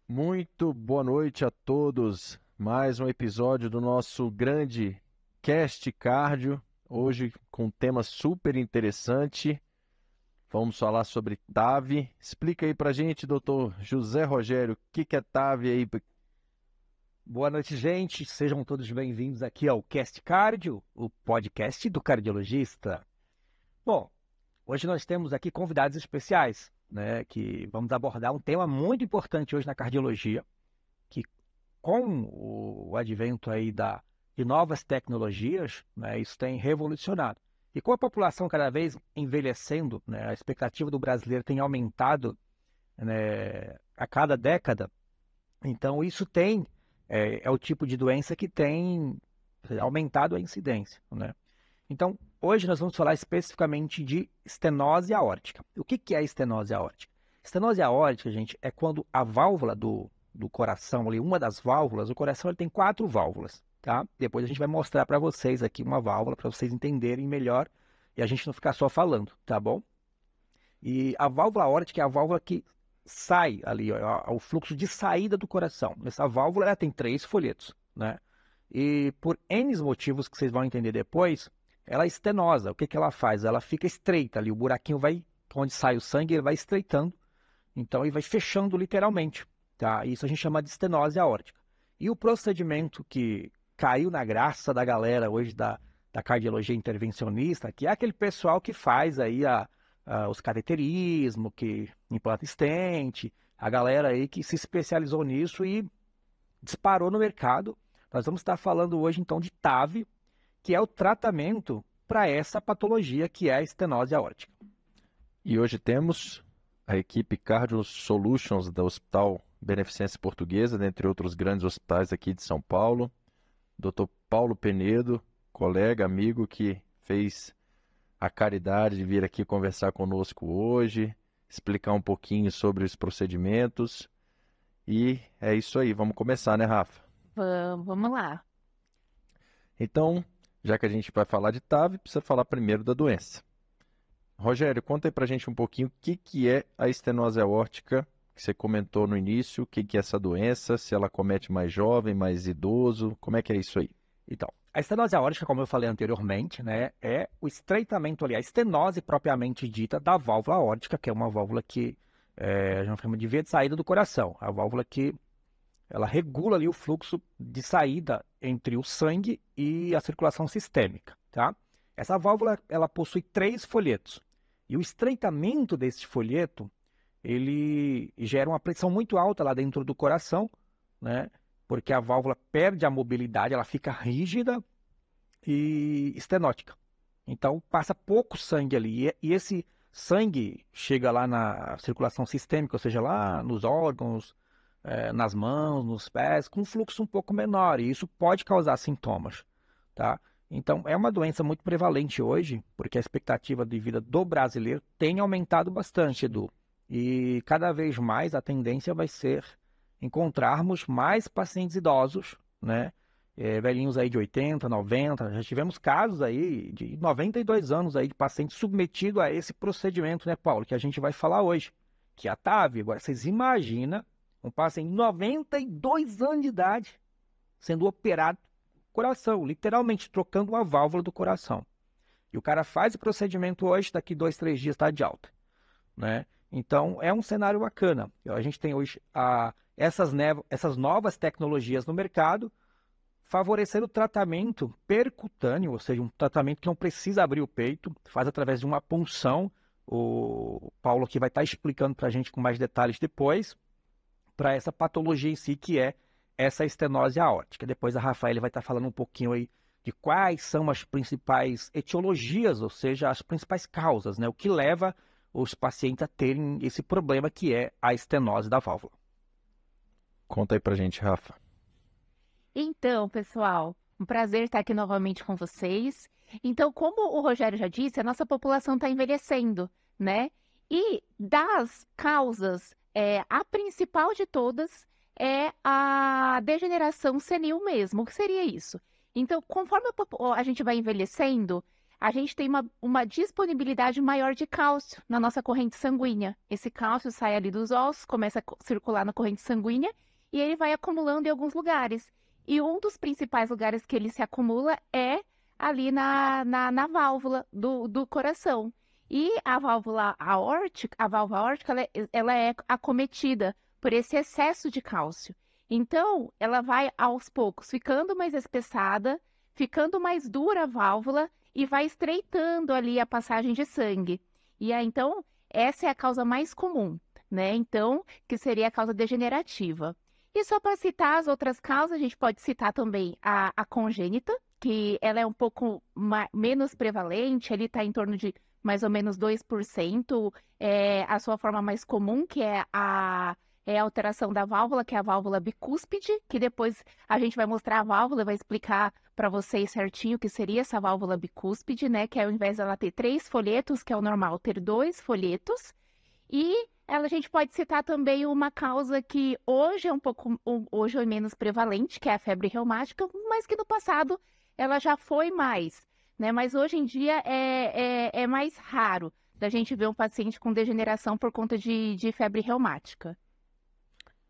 Muito boa noite a todos. Mais um episódio do nosso grande Cast Cardio. Hoje com um tema super interessante. Vamos falar sobre TAV. Explica aí pra gente, doutor José Rogério, o que é TAV aí? Boa noite, gente. Sejam todos bem-vindos aqui ao Cast Cardio, o podcast do cardiologista. Bom, hoje nós temos aqui convidados especiais, né, que vamos abordar um tema muito importante hoje na cardiologia, que com o advento aí de novas tecnologias, né, isso tem revolucionado. E com a população cada vez envelhecendo, né, a expectativa do brasileiro tem aumentado, né, a cada década. Então, isso é o tipo de doença que tem aumentado a incidência, né? Então, hoje nós vamos falar especificamente de estenose aórtica. O que é estenose aórtica? Estenose aórtica, gente, é quando a válvula do coração, ali, uma das válvulas, o coração ele tem 4 válvulas, tá? Depois a gente vai mostrar para vocês aqui uma válvula para vocês entenderem melhor e a gente não ficar só falando, tá bom? E a válvula aórtica é a válvula que sai ali, ó, o fluxo de saída do coração. Essa válvula ela tem 3 folhetos, né? E por N motivos que vocês vão entender depois, ela é estenosa. O que ela faz? Ela fica estreita ali, o buraquinho vai, onde sai o sangue, ele vai estreitando, então ele vai fechando literalmente, tá? Isso a gente chama de estenose aórtica. E o procedimento que caiu na graça da galera hoje da cardiologia intervencionista, que é aquele pessoal que faz aí os cateterismo, que implanta stent, a galera aí que se especializou nisso e disparou no mercado. Nós vamos estar falando hoje então de TAV, que é o tratamento para essa patologia que é a estenose aórtica. E hoje temos a equipe Cardio Solutions da Hospital Beneficência Portuguesa, dentre outros grandes hospitais aqui de São Paulo. Dr. Paulo Penedo, colega, amigo que fez a caridade de vir aqui conversar conosco hoje, explicar um pouquinho sobre os procedimentos. E é isso aí, vamos começar, né, Rafa? Vamos lá. Então, já que a gente vai falar de TAV, precisa falar primeiro da doença. Rogério, conta aí pra gente um pouquinho o que é a estenose aórtica, que você comentou no início, o que é essa doença, se ela comete mais jovem, mais idoso, como é que é isso aí? Então, a estenose aórtica, como eu falei anteriormente, né, é o estreitamento ali, a estenose propriamente dita da válvula aórtica, que é uma válvula que a gente chama de via de saída do coração. A válvula que ela regula ali o fluxo de saída entre o sangue e a circulação sistêmica, tá? Essa válvula, ela possui 3 folhetos. E o estreitamento desse folheto, ele gera uma pressão muito alta lá dentro do coração, né? Porque a válvula perde a mobilidade, ela fica rígida e estenótica. Então passa pouco sangue ali. E esse sangue chega lá na circulação sistêmica, ou seja, lá nos órgãos, nas mãos, nos pés, com um fluxo um pouco menor. E isso pode causar sintomas, tá? Então é uma doença muito prevalente hoje, porque a expectativa de vida do brasileiro tem aumentado bastante, Edu. E cada vez mais a tendência vai ser encontrarmos mais pacientes idosos, né? Velhinhos aí de 80, 90, já tivemos casos aí de 92 anos aí de pacientes submetidos a esse procedimento, né, Paulo, que a gente vai falar hoje, que é a TAV. Agora, vocês imaginam um paciente de 92 anos de idade sendo operado coração, literalmente trocando uma válvula do coração. E o cara faz o procedimento hoje, daqui 2, 3 dias está de alta, né? Então, é um cenário bacana. A gente tem hoje essas novas tecnologias no mercado, favorecendo o tratamento percutâneo, ou seja, um tratamento que não precisa abrir o peito, faz através de uma punção. O Paulo aqui vai estar explicando para a gente com mais detalhes depois, para essa patologia em si, que é essa estenose aórtica. Depois a Rafaela vai estar falando um pouquinho aí de quais são as principais etiologias, ou seja, as principais causas, né? O que leva os pacientes a terem esse problema que é a estenose da válvula. Conta aí pra gente, Rafa. Então, pessoal, um prazer estar aqui novamente com vocês. Então, como o Rogério já disse, a nossa população está envelhecendo, né? E das causas, a principal de todas é a degeneração senil mesmo. O que seria isso? Então, conforme a gente vai envelhecendo, a gente tem uma disponibilidade maior de cálcio na nossa corrente sanguínea. Esse cálcio sai ali dos ossos, começa a circular na corrente sanguínea e ele vai acumulando em alguns lugares. E um dos principais lugares que ele se acumula é ali na válvula do coração. E a válvula aórtica, ela é acometida por esse excesso de cálcio. Então, ela vai aos poucos ficando mais espessada, ficando mais dura a válvula e vai estreitando ali a passagem de sangue. E aí, então, essa é a causa mais comum, né? Então, que seria a causa degenerativa. E só para citar as outras causas, a gente pode citar também a congênita, que ela é um pouco menos prevalente, ele está em torno de mais ou menos 2%, a sua forma mais comum, que é a alteração da válvula, que é a válvula bicúspide, que depois a gente vai mostrar a válvula, vai explicar para vocês certinho o que seria essa válvula bicúspide, né? Que ao invés dela ter 3 folhetos, que é o normal, ter 2 folhetos. E a gente pode citar também uma causa que hoje hoje é menos prevalente, que é a febre reumática, mas que no passado ela já foi mais, né? Mas hoje em dia é mais raro da gente ver um paciente com degeneração por conta de febre reumática.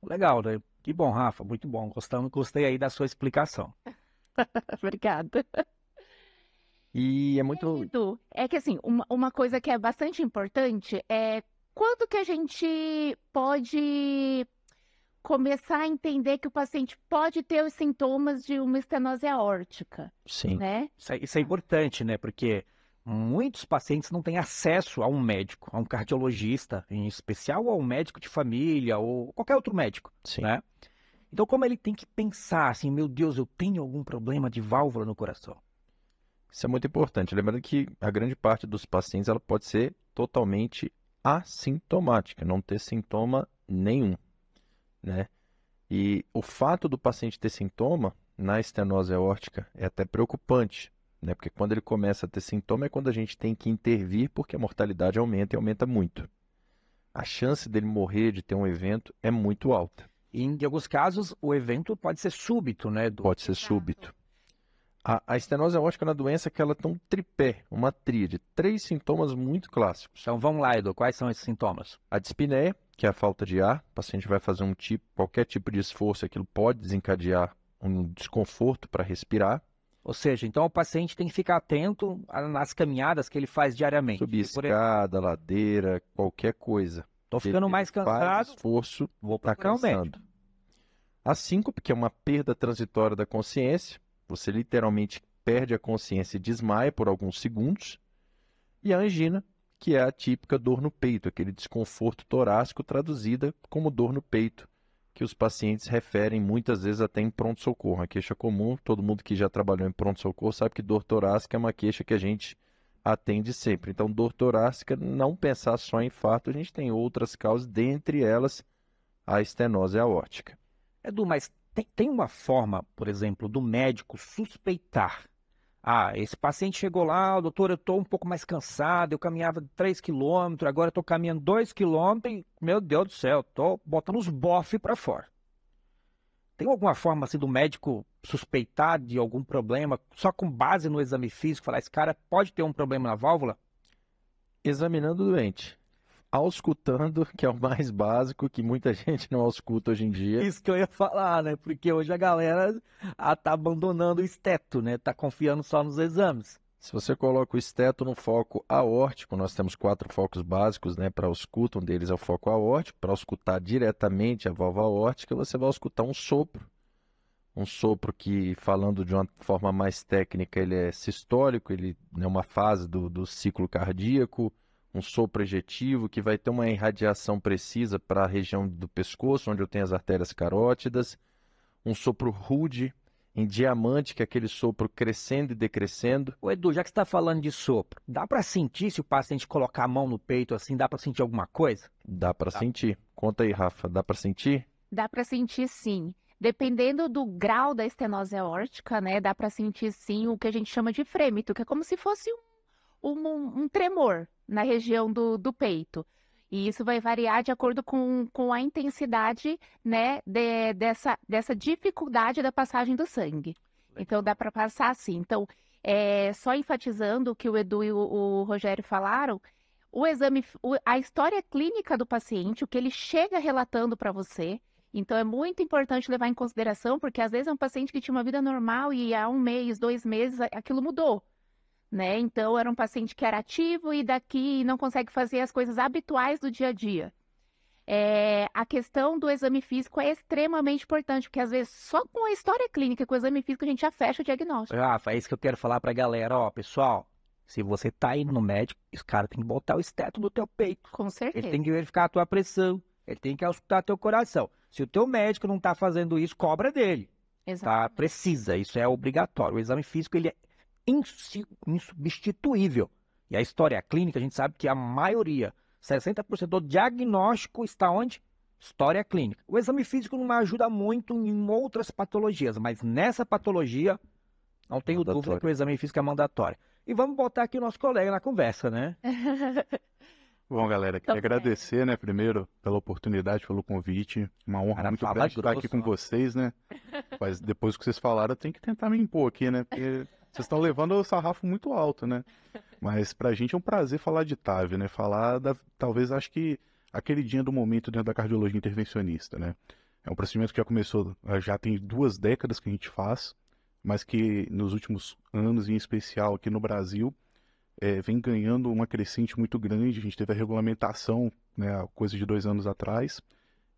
Legal, né? Que bom, Rafa, muito bom. Gostei aí da sua explicação. Obrigada. E é muito. Edu, é que assim, uma coisa que é bastante importante é quando que a gente pode começar a entender que o paciente pode ter os sintomas de uma estenose aórtica, Sim. né? Isso é importante, né? Porque muitos pacientes não têm acesso a um médico, a um cardiologista, em especial, ou a um médico de família, ou qualquer outro médico, Sim. né? Então, como ele tem que pensar assim, meu Deus, eu tenho algum problema de válvula no coração? Isso é muito importante. Lembrando que a grande parte dos pacientes ela pode ser totalmente assintomática, não ter sintoma nenhum, né? E o fato do paciente ter sintoma na estenose aórtica é até preocupante, né? Porque quando ele começa a ter sintoma é quando a gente tem que intervir porque a mortalidade aumenta e aumenta muito. A chance dele morrer de ter um evento é muito alta. E em alguns casos, o evento pode ser súbito, né? Pode ser súbito. A estenose aórtica é uma doença que ela tem um tripé, uma tríade, 3 sintomas muito clássicos. Então vamos lá, Edu, quais são esses sintomas? A dispneia, que é a falta de ar, o paciente vai fazer qualquer tipo de esforço, aquilo pode desencadear um desconforto para respirar. Ou seja, então o paciente tem que ficar atento nas caminhadas que ele faz diariamente. Subir escada, ladeira, qualquer coisa. Estou ficando mais cansado, faz esforço, vou está procurar um médico. cansando. A síncope, que é uma perda transitória da consciência, você literalmente perde a consciência e desmaia por alguns segundos. E a angina, que é a típica dor no peito, aquele desconforto torácico traduzida como dor no peito, que os pacientes referem muitas vezes até em pronto-socorro. A queixa comum, todo mundo que já trabalhou em pronto-socorro sabe que dor torácica é uma queixa que a gente atende sempre. Então, dor torácica, não pensar só em infarto, a gente tem outras causas, dentre elas a estenose aórtica. Edu, mas tem uma forma, por exemplo, do médico suspeitar. Ah, esse paciente chegou lá, doutor, eu estou um pouco mais cansado, eu caminhava 3 quilômetros, agora estou caminhando 2 quilômetros e, meu Deus do céu, estou botando os bofes para fora. Tem alguma forma assim do médico suspeitar de algum problema, só com base no exame físico, falar, esse cara pode ter um problema na válvula? Examinando o doente. Auscultando, que é o mais básico, que muita gente não ausculta hoje em dia. Isso que eu ia falar, né? Porque hoje a galera tá abandonando o esteto, né? Tá confiando só nos exames. Se você coloca o esteto no foco aórtico, nós temos 4 focos básicos, né, para ausculta. Um deles é o foco aórtico. Para auscultar diretamente a válvula aórtica, você vai auscultar um sopro. Um sopro que, falando de uma forma mais técnica, ele é sistólico, ele é uma fase do ciclo cardíaco. Um sopro ejetivo que vai ter uma irradiação precisa para a região do pescoço, onde eu tenho as artérias carótidas. Um sopro rude, em diamante, que é aquele sopro crescendo e decrescendo. Ô Edu, já que você está falando de sopro, dá para sentir se o paciente colocar a mão no peito assim, dá para sentir alguma coisa? Dá para sentir. Conta aí, Rafa, dá para sentir? Dá para sentir sim. Dependendo do grau da estenose aórtica, né, dá para sentir sim o que a gente chama de frêmito, que é como se fosse um tremor na região do peito. E isso vai variar de acordo com a intensidade, né, dessa dificuldade da passagem do sangue. Então, dá para passar assim. Então, Só enfatizando o que o Edu e o Rogério falaram, o exame, a história clínica do paciente, o que ele chega relatando para você. Então, é muito importante levar em consideração, porque às vezes é um paciente que tinha uma vida normal e há 1 mês, 2 meses, aquilo mudou, né? Então, era um paciente que era ativo e daqui não consegue fazer as coisas habituais do dia a dia. A questão do exame físico é extremamente importante, porque às vezes só com a história clínica, com o exame físico, a gente já fecha o diagnóstico. Rafa, é isso que eu quero falar pra galera, ó, pessoal. Se você tá indo no médico, esse cara tem que botar o esteto no teu peito. Com certeza. Ele tem que verificar a tua pressão, ele tem que auscultar teu coração. Se o teu médico não tá fazendo isso, cobra dele. Exato. Tá? Precisa, isso é obrigatório. O exame físico, ele é insubstituível. E a história clínica, a gente sabe que a maioria, 60% do diagnóstico está onde? História clínica. O exame físico não ajuda muito em outras patologias, mas nessa patologia, não tenho dúvida que o exame físico é mandatório. E vamos botar aqui o nosso colega na conversa, né? Bom, galera, queria agradecer, né, primeiro, pela oportunidade, pelo convite. Uma honra muito grande estar aqui com vocês, né? Mas depois que vocês falaram, eu tenho que tentar me impor aqui, né? Porque vocês estão levando o sarrafo muito alto, né? Mas pra gente é um prazer falar de TAV, né? Falar talvez, acho que, a queridinha do momento dentro da cardiologia intervencionista, né? É um procedimento que já começou, já tem 2 décadas que a gente faz, mas que nos últimos anos, em especial aqui no Brasil, vem ganhando uma crescente muito grande. A gente teve a regulamentação, né, há coisa de 2 anos atrás,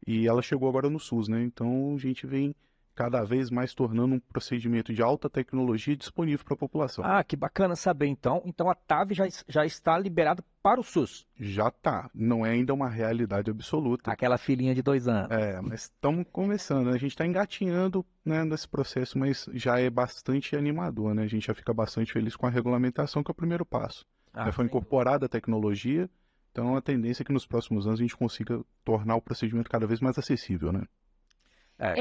e ela chegou agora no SUS, né? Então a gente vem cada vez mais tornando um procedimento de alta tecnologia disponível para a população. Ah, que bacana saber então. Então a TAV já está liberada para o SUS. Já está. Não é ainda uma realidade absoluta. Aquela filhinha de 2 anos. Mas estamos começando, né? A gente está engatinhando, né, nesse processo, mas já é bastante animador, né? A gente já fica bastante feliz com a regulamentação, que é o primeiro passo. Foi incorporada a tecnologia, então a tendência é que nos próximos anos a gente consiga tornar o procedimento cada vez mais acessível, né?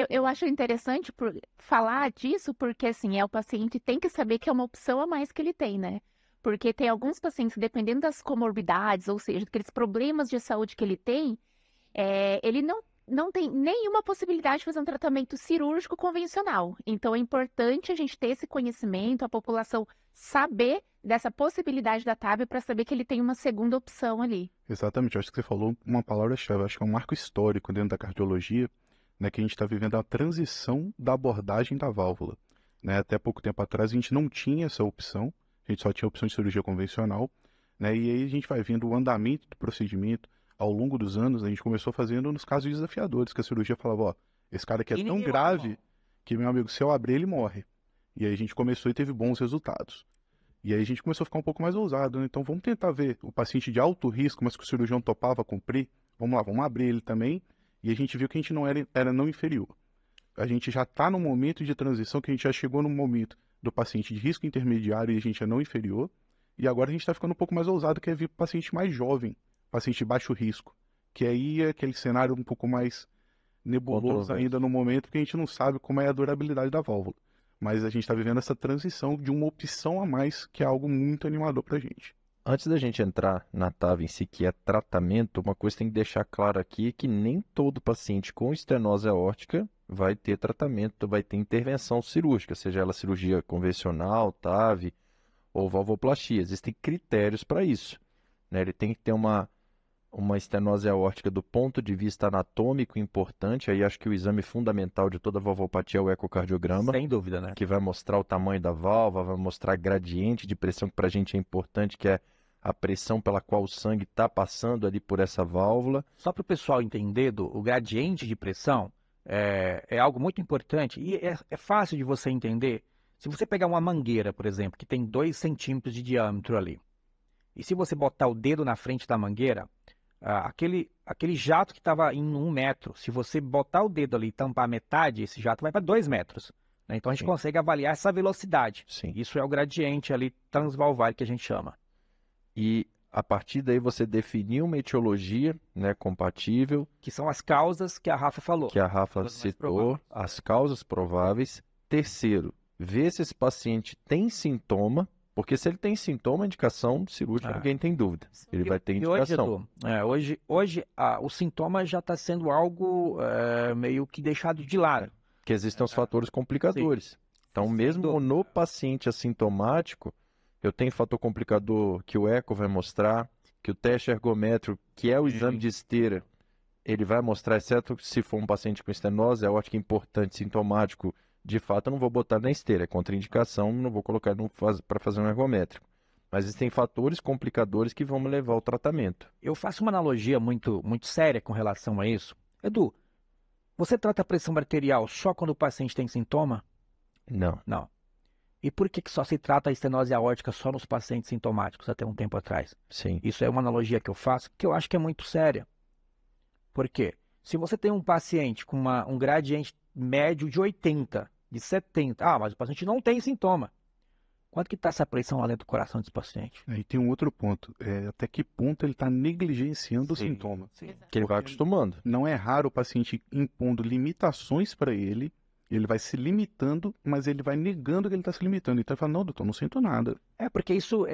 Eu acho interessante falar disso, porque assim, o paciente tem que saber que é uma opção a mais que ele tem, né? Porque tem alguns pacientes, dependendo das comorbidades, ou seja, daqueles problemas de saúde que ele tem, ele não tem nenhuma possibilidade de fazer um tratamento cirúrgico convencional. Então é importante a gente ter esse conhecimento, a população saber dessa possibilidade da TAV para saber que ele tem uma segunda opção ali. Exatamente, eu acho que você falou uma palavra-chave, acho que é um marco histórico dentro da cardiologia, né, que a gente está vivendo a transição da abordagem da válvula, né? Até pouco tempo atrás a gente não tinha essa opção, a gente só tinha a opção de cirurgia convencional, né? E aí a gente vai vendo o andamento do procedimento ao longo dos anos. A gente começou fazendo nos casos desafiadores, que a cirurgia falava, ó, esse cara aqui é tão grave que, meu amigo, se eu abrir ele morre. E aí a gente começou e teve bons resultados. E aí a gente começou a ficar um pouco mais ousado, né? Então vamos tentar ver o paciente de alto risco, mas que o cirurgião topava cumprir, vamos lá, vamos abrir ele também. E a gente viu que a gente não era não inferior. A gente já está no momento de transição, que a gente já chegou no momento do paciente de risco intermediário e a gente é não inferior. E agora a gente está ficando um pouco mais ousado, que é vir para o paciente mais jovem, paciente de baixo risco. Que aí é aquele cenário um pouco mais nebuloso ainda no momento, porque a gente não sabe como é a durabilidade da válvula. Mas a gente está vivendo essa transição de uma opção a mais, que é algo muito animador para a gente. Antes da gente entrar na TAV em si, que é tratamento, uma coisa que tem que deixar claro aqui é que nem todo paciente com estenose aórtica vai ter tratamento, vai ter intervenção cirúrgica, seja ela cirurgia convencional, TAV ou valvoplastia. Existem critérios para isso, né? Ele tem que ter uma estenose aórtica do ponto de vista anatômico importante. Aí acho que o exame fundamental de toda valvopatia é o ecocardiograma. Sem dúvida, né? Que vai mostrar o tamanho da válvula, vai mostrar gradiente de pressão, que para a gente é importante, que é a pressão pela qual o sangue está passando ali por essa válvula. Só para o pessoal entender, o gradiente de pressão é algo muito importante e é fácil de você entender. Se você pegar uma mangueira, por exemplo, que tem 2 centímetros de diâmetro ali, e se você botar o dedo na frente da mangueira, aquele jato que estava em 1 metro, se você botar o dedo ali e tampar metade, esse jato vai para 2 metros. Né? Então a gente consegue avaliar essa velocidade. Sim. Isso é o gradiente ali transvalvar que a gente chama. E a partir daí você definiu uma etiologia, né, compatível. Que são as causas que a Rafa falou. Que a Rafa citou, as causas prováveis. Terceiro, ver se esse paciente tem sintoma, porque se ele tem sintoma, a indicação cirúrgica, ninguém tem dúvida. Ele vai ter indicação. Hoje o sintoma já está sendo algo meio que deixado de lado. Que existem os fatores complicadores. Sim. Então, mesmo no paciente assintomático, eu tenho fator complicador que o eco vai mostrar, que o teste ergométrico, que é o exame de esteira, ele vai mostrar, exceto se for um paciente com estenose aórtica importante, sintomático, de fato eu não vou botar na esteira, é contraindicação, não vou colocar para fazer um ergométrico. Mas existem fatores complicadores que vão me levar ao tratamento. Eu faço uma analogia muito séria com relação a isso. Edu, você trata a pressão arterial só quando o paciente tem sintoma? Não. Não. E por que só se trata a estenose aórtica só nos pacientes sintomáticos até um tempo atrás? Sim. Isso é uma analogia que eu faço, que eu acho que é muito séria. Por quê? Se você tem um paciente com um gradiente médio de 80, de 70, mas o paciente não tem sintoma. Quanto que está essa pressão lá dentro do coração desse paciente? Aí tem um outro ponto, até que ponto ele está negligenciando o sintoma. Sim. Que ele vai acostumando. Não é raro o paciente impondo limitações para ele vai se limitando, mas ele vai negando que ele está se limitando. Então ele fala, não, doutor, não sinto nada. Porque isso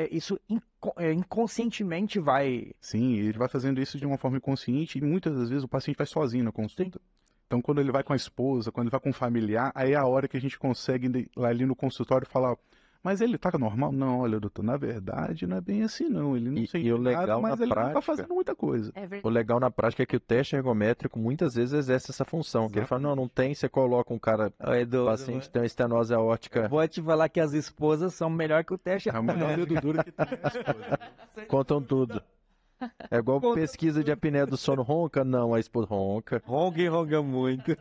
inconscientemente vai... Sim, ele vai fazendo isso de uma forma inconsciente e muitas das vezes o paciente vai sozinho na consulta. Então quando ele vai com a esposa, quando ele vai com um familiar, aí é a hora que a gente consegue ir lá ali no consultório falar... Mas ele tá normal? Não, olha, doutor, na verdade não é bem assim não. Ele não sente nada, mas ele não tá fazendo muita coisa. O legal na prática é que o teste ergométrico muitas vezes exerce essa função. Que ele fala, não tem, você coloca um cara, o paciente tem uma estenose aórtica. Vou te falar que as esposas são melhor que o teste. É o melhor dedo duro que tem a esposa. Contam tudo. É igual pesquisa de apneia do sono, ronca? Não, a esposa ronca. Ronca muito.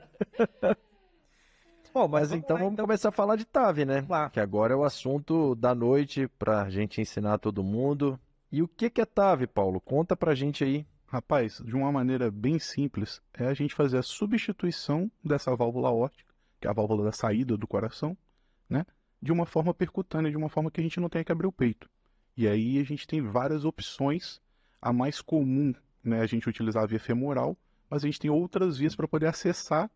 Bom, mas então vamos começar a falar de TAV, né? Claro. Que agora é o assunto da noite pra gente ensinar todo mundo. E o que é TAV, Paulo? Conta pra gente aí. Rapaz, de uma maneira bem simples, é a gente fazer a substituição dessa válvula aórtica, que é a válvula da saída do coração, né? De uma forma percutânea, de uma forma que a gente não tenha que abrir o peito. E aí a gente tem várias opções. A mais comum, né, a gente utilizar a via femoral, mas a gente tem outras vias para poder acessar,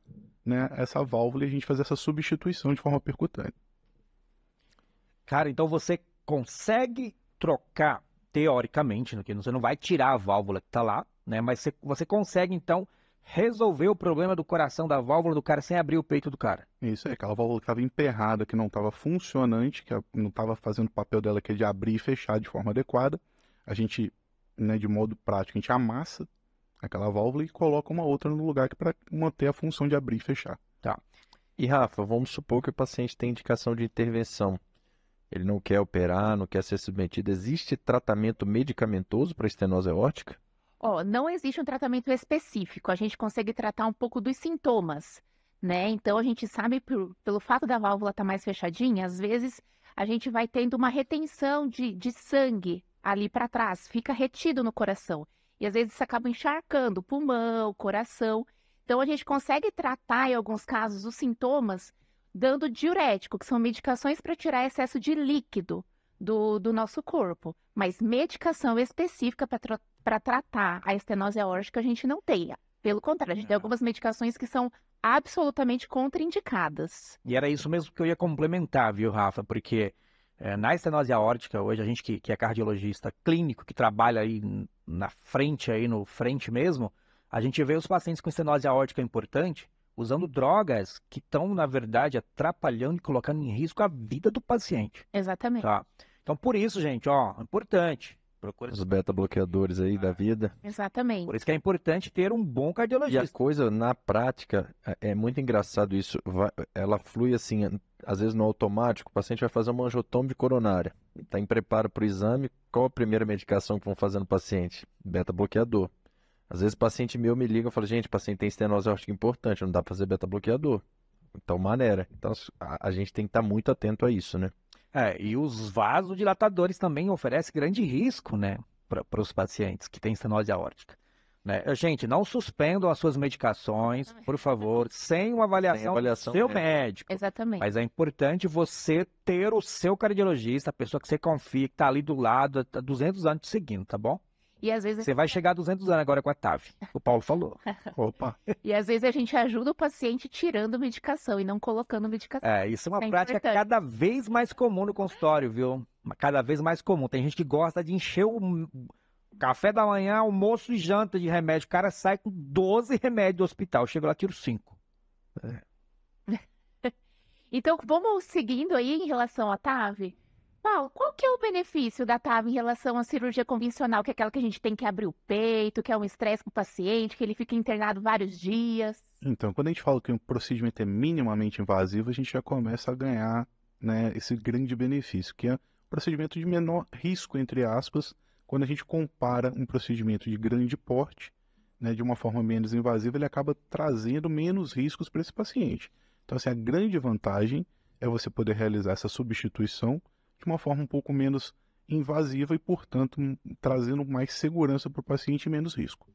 né, essa válvula e a gente fazer essa substituição de forma percutânea. Cara, então você consegue trocar, teoricamente, que você não vai tirar a válvula que está lá, né? Mas você consegue, então, resolver o problema do coração da válvula do cara sem abrir o peito do cara. Isso aí, aquela válvula que estava emperrada, que não estava funcionante, que não estava fazendo o papel dela, que é de abrir e fechar de forma adequada. A gente, né, de modo prático, a gente amassa aquela válvula e coloca uma outra no lugar para manter a função de abrir e fechar. Tá. E Rafa, vamos supor que o paciente tem indicação de intervenção. Ele não quer operar, não quer ser submetido. Existe tratamento medicamentoso para estenose aórtica? Não existe um tratamento específico. A gente consegue tratar um pouco dos sintomas, né? Então a gente sabe pelo fato da válvula estar mais fechadinha, às vezes a gente vai tendo uma retenção de sangue ali para trás, fica retido no coração. E às vezes isso acaba encharcando o pulmão, o coração. Então a gente consegue tratar, em alguns casos, os sintomas dando diurético, que são medicações para tirar excesso de líquido do nosso corpo. Mas medicação específica para tratar a estenose aórtica a gente não tem. Pelo contrário, a gente tem algumas medicações que são absolutamente contraindicadas. E era isso mesmo que eu ia complementar, viu, Rafa? Porque na estenose aórtica, hoje a gente que é cardiologista clínico, que trabalha aí na frente, aí no frente mesmo, a gente vê os pacientes com estenose aórtica importante usando drogas que estão, na verdade, atrapalhando e colocando em risco a vida do paciente. Exatamente. Tá? Então, por isso, gente, importante. Procura Os beta-bloqueadores aí da vida. Exatamente. Por isso que é importante ter um bom E a cardiologista. coisa, na prática, é muito engraçado isso. Ela flui assim, às vezes no automático, o paciente vai fazer uma angiotomia coronária. Está em preparo para o exame, qual a primeira medicação que vão fazer no paciente? Beta-bloqueador. Às vezes o paciente meu me liga e fala, gente, o paciente tem estenose aórtica importante, não dá para fazer beta-bloqueador. Então, maneira. Então, a gente tem que estar muito atento a isso, né? E os vasodilatadores também oferecem grande risco, né, para os pacientes que têm estenose aórtica. Né? Gente, não suspendam as suas medicações, por favor, sem uma avaliação do seu médico. Exatamente. Mas é importante você ter o seu cardiologista, a pessoa que você confia, que está ali do lado, há 200 anos te seguindo, tá bom? E às vezes Você vai chegar a 200 anos agora com a TAV, o Paulo falou. Opa! E às vezes a gente ajuda o paciente tirando medicação e não colocando medicação. Isso é uma Isso é prática importante. cada vez mais comum no consultório, viu? Cada vez mais comum. Tem gente que gosta de encher o café da manhã, almoço e janta de remédio. O cara sai com 12 remédios do hospital. Chega lá, tiro 5. Então, vamos seguindo aí em relação à TAV? Paulo, qual que é o benefício da TAV em relação à cirurgia convencional, que é aquela que a gente tem que abrir o peito, que é um estresse com o paciente, que ele fica internado vários dias? Então, quando a gente fala que um procedimento é minimamente invasivo, a gente já começa a ganhar, né, esse grande benefício, que é um procedimento de menor risco, entre aspas, quando a gente compara um procedimento de grande porte, né, de uma forma menos invasiva, ele acaba trazendo menos riscos para esse paciente. Então, assim, a grande vantagem é você poder realizar essa substituição de uma forma um pouco menos invasiva e, portanto, trazendo mais segurança para o paciente e menos risco.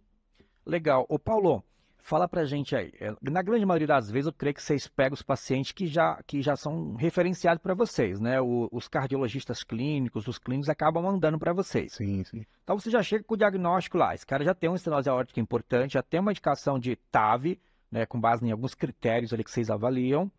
Legal. Ô Paulo, fala pra gente aí. Na grande maioria das vezes, eu creio que vocês pegam os pacientes que já são referenciados para vocês, né? Os cardiologistas clínicos, os clínicos acabam mandando para vocês. Sim, sim. Então você já chega com o diagnóstico lá. Esse cara já tem uma estenose aórtica importante, já tem uma indicação de TAV, né? Com base em alguns critérios ali que vocês avaliam.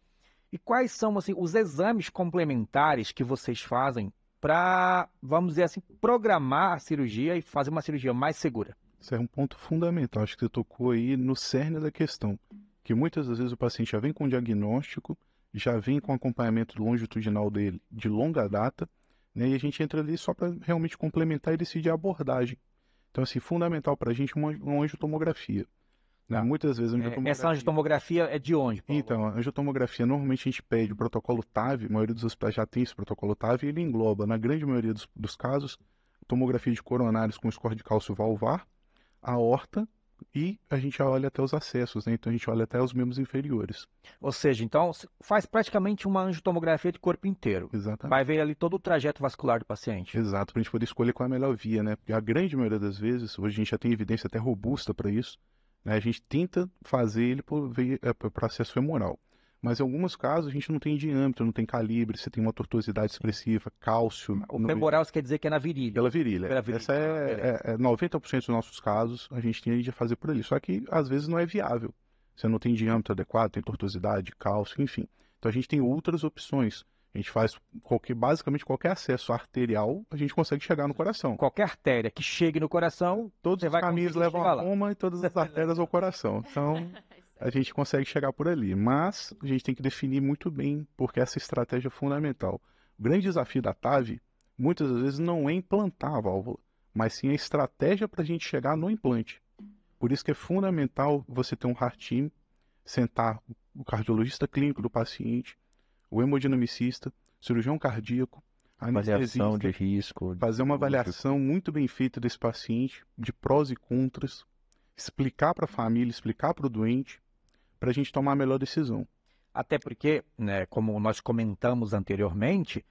E quais são, assim, os exames complementares que vocês fazem para, vamos dizer assim, programar a cirurgia e fazer uma cirurgia mais segura? Isso é um ponto fundamental. Acho que você tocou aí no cerne da questão. Que muitas das vezes o paciente já vem com diagnóstico, já vem com acompanhamento longitudinal dele de longa data, né? E a gente entra ali só para realmente complementar e decidir a abordagem. Então, assim, fundamental para a gente uma angiotomografia. Né? Tá. Muitas vezes a Essa angiotomografia... angiotomografia é de onde, Paulo? Então, a angiotomografia, normalmente a gente pede o protocolo TAV, a maioria dos hospitais já tem esse protocolo TAV, e ele engloba, na grande maioria dos casos, tomografia de coronários com score de cálcio valvar, a aorta, e a gente olha até os acessos, né? Então a gente olha até os membros inferiores. Ou seja, então faz praticamente uma angiotomografia de corpo inteiro. Exatamente. Vai ver ali todo o trajeto vascular do paciente. Exato, para a gente poder escolher qual é a melhor via, né? Porque a grande maioria das vezes, hoje a gente já tem evidência até robusta para isso, né? A gente tenta fazer ele por acesso femoral. Mas em alguns casos a gente não tem diâmetro, não tem calibre, você tem uma tortuosidade expressiva, cálcio. O femoral você quer dizer que é na virilha. Pela virilha. Pela virilha. Essa é 90% dos nossos casos, a gente tem de fazer por ali. Só que às vezes não é viável. Você não tem diâmetro adequado, tem tortuosidade, cálcio, enfim. Então a gente tem outras opções. A gente faz basicamente qualquer acesso arterial, a gente consegue chegar no coração. Qualquer artéria que chegue no coração, todos os caminhos levam a Roma e todas as artérias ao coração. Então, a gente consegue chegar por ali. Mas a gente tem que definir muito bem, porque essa estratégia é fundamental. O grande desafio da TAV, muitas vezes, não é implantar a válvula, mas sim a estratégia para a gente chegar no implante. Por isso que é fundamental você ter um heart team, sentar o cardiologista clínico do paciente, o hemodinamicista, cirurgião cardíaco, avaliação de risco. Fazer uma avaliação muito bem feita desse paciente, de prós e contras, explicar para a família, explicar para o doente, para a gente tomar a melhor decisão. Até porque, né, como nós comentamos anteriormente,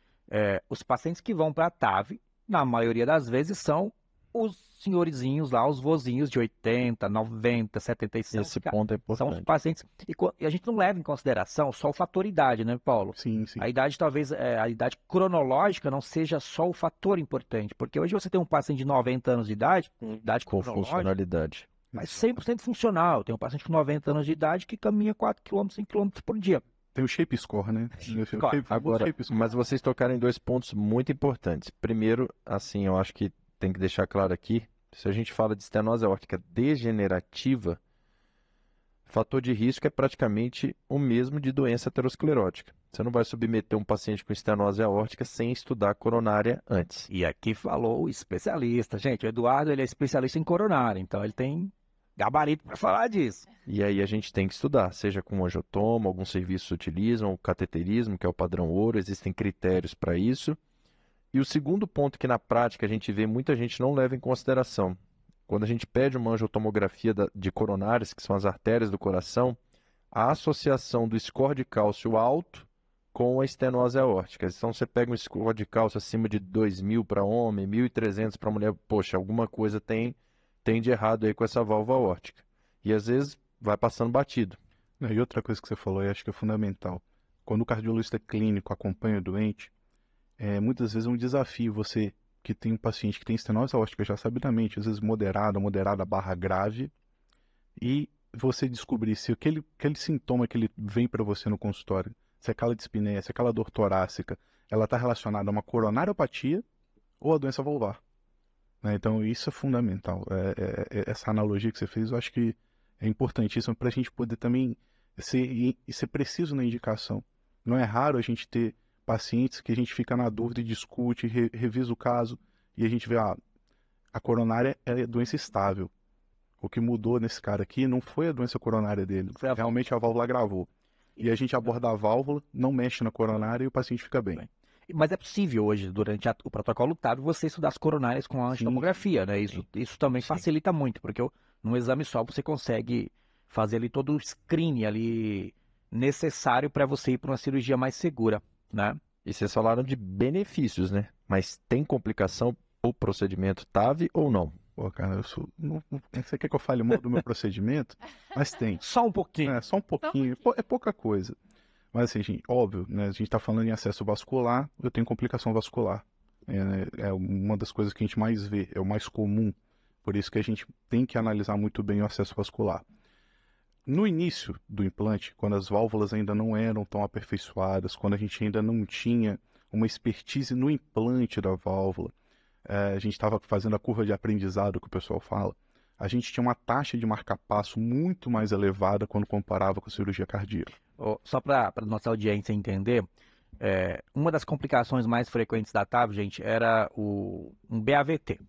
os pacientes que vão para a TAV, na maioria das vezes, são os senhorizinhos lá, os vozinhos de 80, 90, 75. Esse ponto é importante. São os pacientes. E a gente não leva em consideração só o fator idade, né, Paulo? Sim, sim. A idade, talvez, a idade cronológica não seja só o fator importante. Porque hoje você tem um paciente de 90 anos de idade, com idade com cronológica, funcionalidade, mas 100% funcional. Tem um paciente com 90 anos de idade que caminha 4 km, 5 km por dia. Tem o shape score, né? Agora, mas vocês tocaram em dois pontos muito importantes. Primeiro, assim, eu acho que tem que deixar claro aqui, se a gente fala de estenose aórtica degenerativa, fator de risco é praticamente o mesmo de doença aterosclerótica. Você não vai submeter um paciente com estenose aórtica sem estudar coronária antes. E aqui falou o especialista. Gente, o Eduardo ele é especialista em coronária, então ele tem gabarito para falar disso. E aí a gente tem que estudar, seja com angiotomo, alguns serviços utilizam, o cateterismo, que é o padrão ouro, existem critérios para isso. E o segundo ponto que na prática a gente vê muita gente não leva em consideração, quando a gente pede uma angiotomografia de coronárias, que são as artérias do coração, a associação do score de cálcio alto com a estenose aórtica. Então você pega um score de cálcio acima de 2.000 para homem, 1.300 para mulher, poxa, alguma coisa tem de errado aí com essa válvula aórtica. E às vezes vai passando batido. E outra coisa que você falou, eu acho que é fundamental. Quando o cardiologista clínico acompanha o doente, muitas vezes é um desafio você que tem um paciente que tem estenose aórtica já sabidamente, às vezes moderada barra grave, e você descobrir se aquele sintoma que ele vem para você no consultório, se aquela dispneia, se aquela dor torácica, ela está relacionada a uma coronariopatia ou a doença valvar. Né? Então isso é fundamental. Essa analogia que você fez, eu acho que é importantíssimo para a gente poder também ser preciso na indicação. Não é raro a gente ter pacientes que a gente fica na dúvida e discute, revisa o caso, e a gente vê, a coronária é doença estável. O que mudou nesse cara aqui não foi a doença coronária dele, Foi a realmente a válvula agravou. E a gente aborda a válvula, não mexe na coronária e o paciente fica bem. Mas é possível hoje, durante o protocolo TAV, você estudar as coronárias com a angiotomografia, né? Isso também facilita muito, porque num exame só você consegue fazer ali todo o screening ali necessário para você ir para uma cirurgia mais segura, né? E vocês falaram de benefícios, né? Mas tem complicação o procedimento TAV ou não? Pô, cara, você quer que eu fale mal do meu procedimento? Mas tem. Só um pouquinho. Só um pouquinho. É pouca coisa. Mas assim, gente, óbvio, né? A gente está falando em acesso vascular, eu tenho complicação vascular. É uma das coisas que a gente mais vê, é o mais comum. Por isso que a gente tem que analisar muito bem o acesso vascular. No início do implante, quando as válvulas ainda não eram tão aperfeiçoadas, quando a gente ainda não tinha uma expertise no implante da válvula, a gente estava fazendo a curva de aprendizado que o pessoal fala, a gente tinha uma taxa de marca-passo muito mais elevada quando comparava com a cirurgia cardíaca. Só para nossa audiência entender, uma das complicações mais frequentes da TAV, gente, era um BAVT,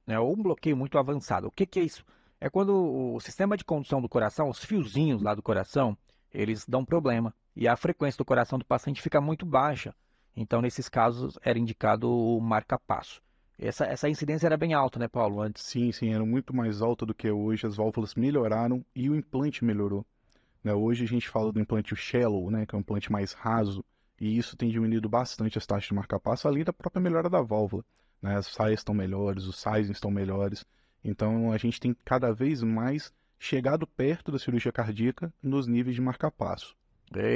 né, ou um bloqueio muito avançado. O que é isso? É quando o sistema de condução do coração, os fiozinhos lá do coração, eles dão problema. E a frequência do coração do paciente fica muito baixa. Então, nesses casos, era indicado o marca-passo. Essa incidência era bem alta, né, Paulo, antes? Sim, era muito mais alta do que hoje. As válvulas melhoraram e o implante melhorou. Né, hoje a gente fala do implante shallow, né, que é um implante mais raso, e isso tem diminuído bastante as taxas de marca-passo, além da própria melhora da válvula. Né, as saias estão melhores, os sizings estão melhores. Então a gente tem cada vez mais chegado perto da cirurgia cardíaca nos níveis de marca-passo.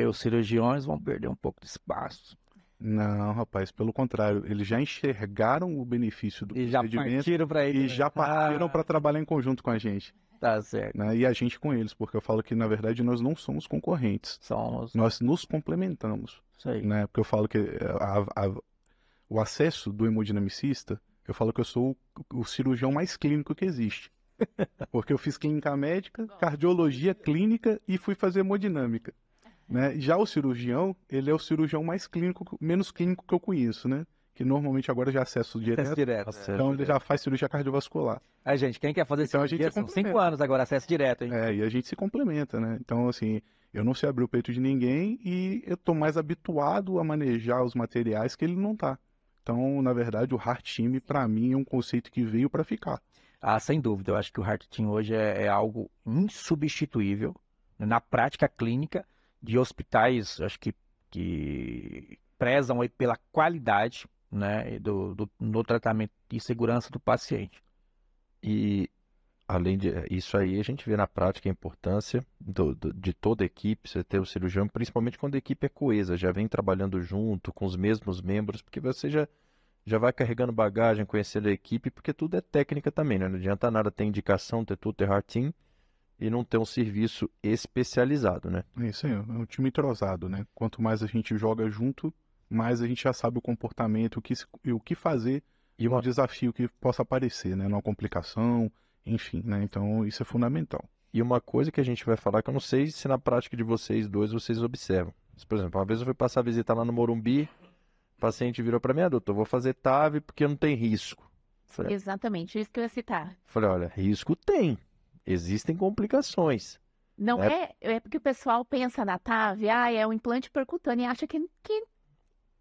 Os cirurgiões vão perder um pouco de espaço. Não, rapaz, pelo contrário, eles já enxergaram o benefício do procedimento e já partiram para trabalhar em conjunto com a gente. Tá certo. Né? E a gente com eles, porque eu falo que na verdade nós não somos concorrentes. Nós nos complementamos. Isso aí. Né? Porque eu falo que o acesso do hemodinamicista, eu falo que eu sou o cirurgião mais clínico que existe. Porque eu fiz clínica médica, cardiologia clínica e fui fazer hemodinâmica. Né? Já o cirurgião, ele é o cirurgião mais clínico, menos clínico que eu conheço, né? Que normalmente agora já acesso direto. Então ele já faz cirurgia cardiovascular. Gente, quem quer fazer cirurgia são 5 anos agora, acesso direto, hein? E a gente se complementa, né? Então, assim, eu não sei abrir o peito de ninguém e eu tô mais habituado a manejar os materiais que ele não tá. Então, na verdade, o Heart Team, para mim, é um conceito que veio para ficar. Sem dúvida. Eu acho que o Heart Team hoje é algo insubstituível na prática clínica de hospitais, acho que prezam aí pela qualidade, né, no tratamento e segurança do paciente. E, além disso aí, a gente vê na prática a importância de toda a equipe, você ter o cirurgião, principalmente quando a equipe é coesa, já vem trabalhando junto com os mesmos membros, porque você já vai carregando bagagem, conhecendo a equipe, porque tudo é técnica também, né? Não adianta nada ter indicação, ter tudo, ter Heart Team, e não ter um serviço especializado, né? É isso aí, é um time entrosado, né? Quanto mais a gente joga junto, mais a gente já sabe o comportamento, o que fazer e o desafio que possa aparecer, né? Numa complicação, enfim, né? Então isso é fundamental. E uma coisa que a gente vai falar, que eu não sei se na prática de vocês dois vocês observam. Por exemplo, uma vez eu fui passar a visita lá no Morumbi, o paciente virou para mim, doutor, vou fazer TAV porque não tem risco. Falei, exatamente, isso que eu ia citar. Falei, olha, risco tem. Existem complicações. Não é porque o pessoal pensa na TAV, é um implante percutâneo e acha que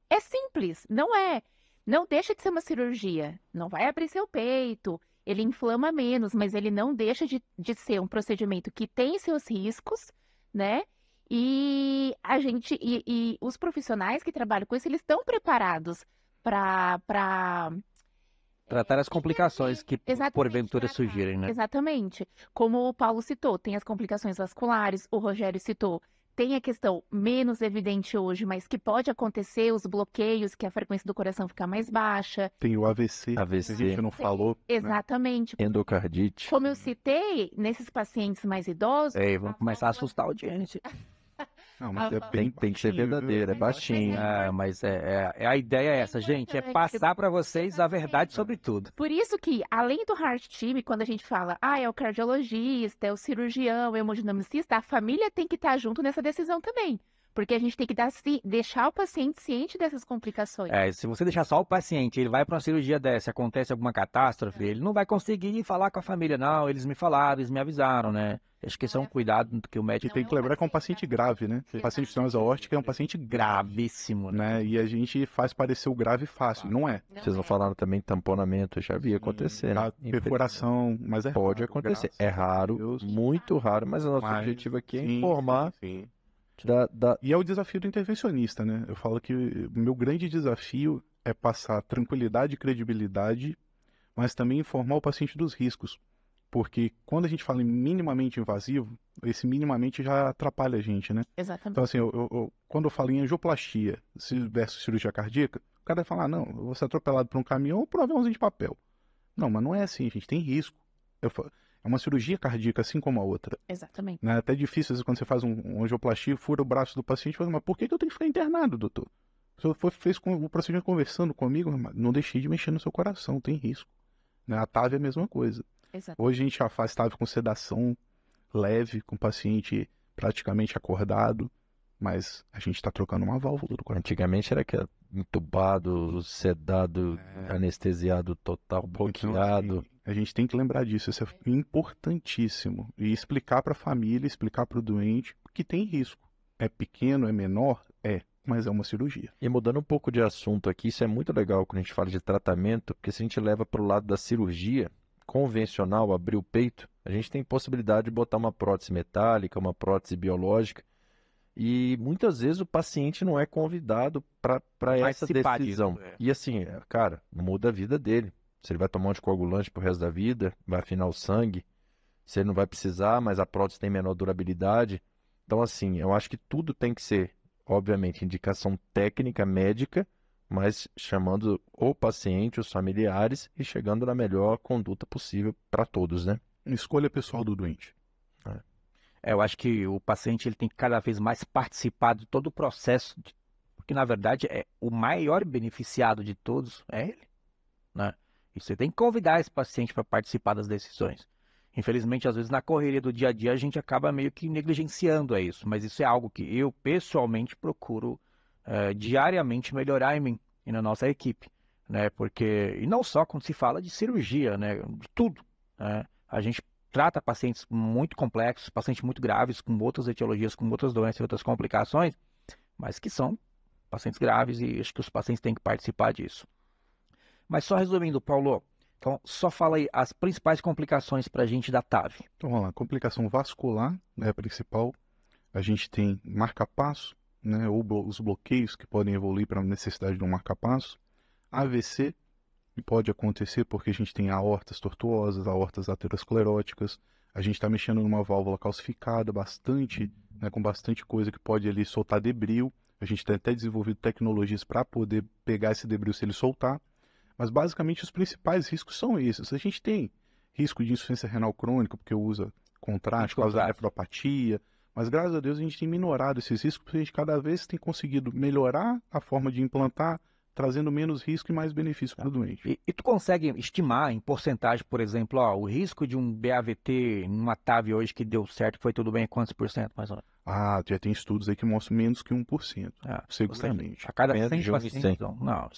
é simples. Não é. Não deixa de ser uma cirurgia. Não vai abrir seu peito, ele inflama menos, mas ele não deixa de ser um procedimento que tem seus riscos, né? E a gente, e os profissionais que trabalham com isso, eles estão preparados para tratar as complicações que porventura surgirem, né? Exatamente. Como o Paulo citou, tem as complicações vasculares, o Rogério citou, tem a questão menos evidente hoje, mas que pode acontecer, os bloqueios, que a frequência do coração fica mais baixa. Tem o AVC, que a gente não falou. Exatamente. Né? Endocardite. Como eu citei, nesses pacientes mais idosos... vamos começar a assustar a audiência. Não, mas tem que ser verdadeiro, é baixinho. Mas a ideia é essa, gente, é passar para vocês a verdade sobre tudo. Por isso que, além do Heart Team, quando a gente fala, é o cardiologista, é o cirurgião, é o hemodinamicista, a família tem que estar junto nessa decisão também. Porque a gente tem que deixar o paciente ciente dessas complicações. Se você deixar só o paciente, ele vai para uma cirurgia dessa, acontece alguma catástrofe, ele não vai conseguir falar com a família, não, eles me falaram, eles me avisaram, né? Acho que esse é um cuidado que o E médico tem que lembrar que é um paciente grave, né? O paciente de estenose aórtica é um paciente grave, gravíssimo, né? né? E a gente faz parecer o grave fácil. Não é. Vocês não falaram também tamponamento, eu já vi acontecer, né? Perfuração, mas é Pode raro, acontecer. graças É a raro, Deus. muito raro, mas o nosso Mas, objetivo aqui é sim, informar sim, sim. da. E é o desafio do intervencionista, né? Eu falo que o meu grande desafio é passar tranquilidade e credibilidade, mas também informar o paciente dos riscos. Porque quando a gente fala em minimamente invasivo, esse minimamente já atrapalha a gente, né? Exatamente. Então, assim, quando eu falo em angioplastia versus cirurgia cardíaca, o cara vai falar, não, eu vou ser atropelado por um caminhão ou por um aviãozinho de papel. Não, mas não é assim, gente, tem risco. É uma cirurgia cardíaca assim como a outra. Exatamente. Né? É até difícil, às vezes, quando você faz um angioplastia, fura o braço do paciente, fala, mas por que eu tenho que ficar internado, doutor? O senhor fez o procedimento conversando comigo, mas não deixei de mexer no seu coração, tem risco. Né? A TAV é a mesma coisa. Exatamente. Hoje a gente já faz TAV com sedação leve, com o paciente praticamente acordado, mas a gente está trocando uma válvula do coração. Antigamente era que entubado, sedado, anestesiado total, Então, bloqueado. assim, a gente tem que lembrar disso, isso é importantíssimo. E explicar para a família, explicar para o doente que tem risco. É pequeno, é menor? É, mas é uma cirurgia. E mudando um pouco de assunto aqui, isso é muito legal quando a gente fala de tratamento, porque se a gente leva para o lado da cirurgia convencional, abrir o peito, a gente tem possibilidade de botar uma prótese metálica, uma prótese biológica, e muitas vezes o paciente não é convidado para essa Participar decisão. disso, é. E assim, cara, muda a vida dele. Se ele vai tomar um anticoagulante pro resto da vida, vai afinar o sangue, se ele não vai precisar, mas a prótese tem menor durabilidade. Então, assim, eu acho que tudo tem que ser, obviamente, indicação técnica, médica, mas chamando o paciente, os familiares e chegando na melhor conduta possível para todos, né? Escolha pessoal do doente. Eu acho que o paciente ele tem que cada vez mais participar de todo o processo, porque na verdade o maior beneficiado de todos é ele, né? E você tem que convidar esse paciente para participar das decisões. Infelizmente, às vezes na correria do dia a dia a gente acaba meio que negligenciando isso, mas isso é algo que eu pessoalmente procuro diariamente melhorar em mim e na nossa equipe, né? Porque e não só quando se fala de cirurgia, né? De tudo, né? A gente trata pacientes muito complexos, pacientes muito graves, com outras etiologias, com outras doenças e outras complicações, mas que são pacientes graves e acho que os pacientes têm que participar disso. Mas só resumindo, Paulo, então só fala aí as principais complicações para a gente da TAV. Então vamos lá, complicação vascular é a principal. A gente tem marca-passo, né, ou os bloqueios que podem evoluir para a necessidade de um marca-passo. AVC, que pode acontecer porque a gente tem aortas tortuosas, aortas ateroscleróticas. A gente está mexendo numa válvula calcificada bastante, né, com bastante coisa que pode ali soltar debril. A gente tem até desenvolvido tecnologias para poder pegar esse debril se ele soltar. Mas basicamente os principais riscos são esses. A gente tem risco de insuficiência renal crônica, porque usa contraste, causa nefropatia. Mas graças a Deus a gente tem minorado esses riscos, porque a gente cada vez tem conseguido melhorar a forma de implantar, trazendo menos risco e mais benefício para o doente. E tu consegue estimar em porcentagem, por exemplo, o risco de um BAVT numa TAV hoje que deu certo, foi tudo bem, quantos por cento mais ou menos? Ah, já tem estudos aí que mostram menos que 1%, seguramente. A cada Menos 100 de 1 em pacientes, 100. não,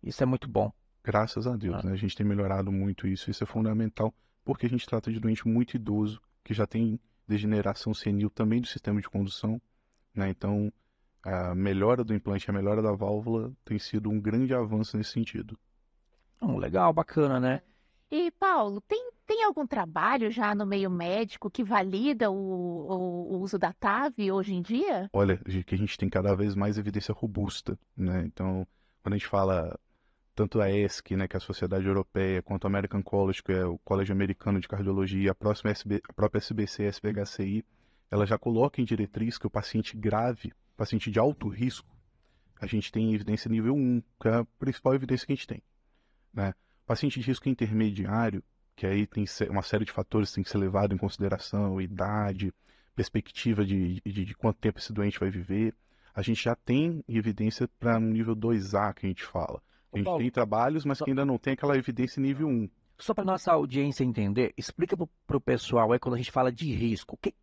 isso é muito bom. Graças a Deus, né? A gente tem melhorado muito isso, isso é fundamental, porque a gente trata de doente muito idoso, que já tem degeneração senil também do sistema de condução, né? Então, a melhora do implante, a melhora da válvula tem sido um grande avanço nesse sentido. Legal, bacana, né? E, Paulo, tem algum trabalho já no meio médico que valida o uso da TAV hoje em dia? Olha, que a gente tem cada vez mais evidência robusta, né? Então, quando a gente fala tanto a ESC, né, que é a Sociedade Europeia, quanto o American College, que é o Colégio Americano de Cardiologia, a própria SBC, SBHCI, ela já coloca em diretriz que o paciente grave, paciente de alto risco, a gente tem evidência nível 1, que é a principal evidência que a gente tem, né? Paciente de risco intermediário, que aí tem uma série de fatores que tem que ser levado em consideração, idade, perspectiva de quanto tempo esse doente vai viver, a gente já tem evidência para um nível 2A que a gente fala. A gente tem trabalhos, mas que ainda não tem aquela evidência nível 1. Só para nossa audiência entender, explica para o pessoal aí quando a gente fala de risco, o que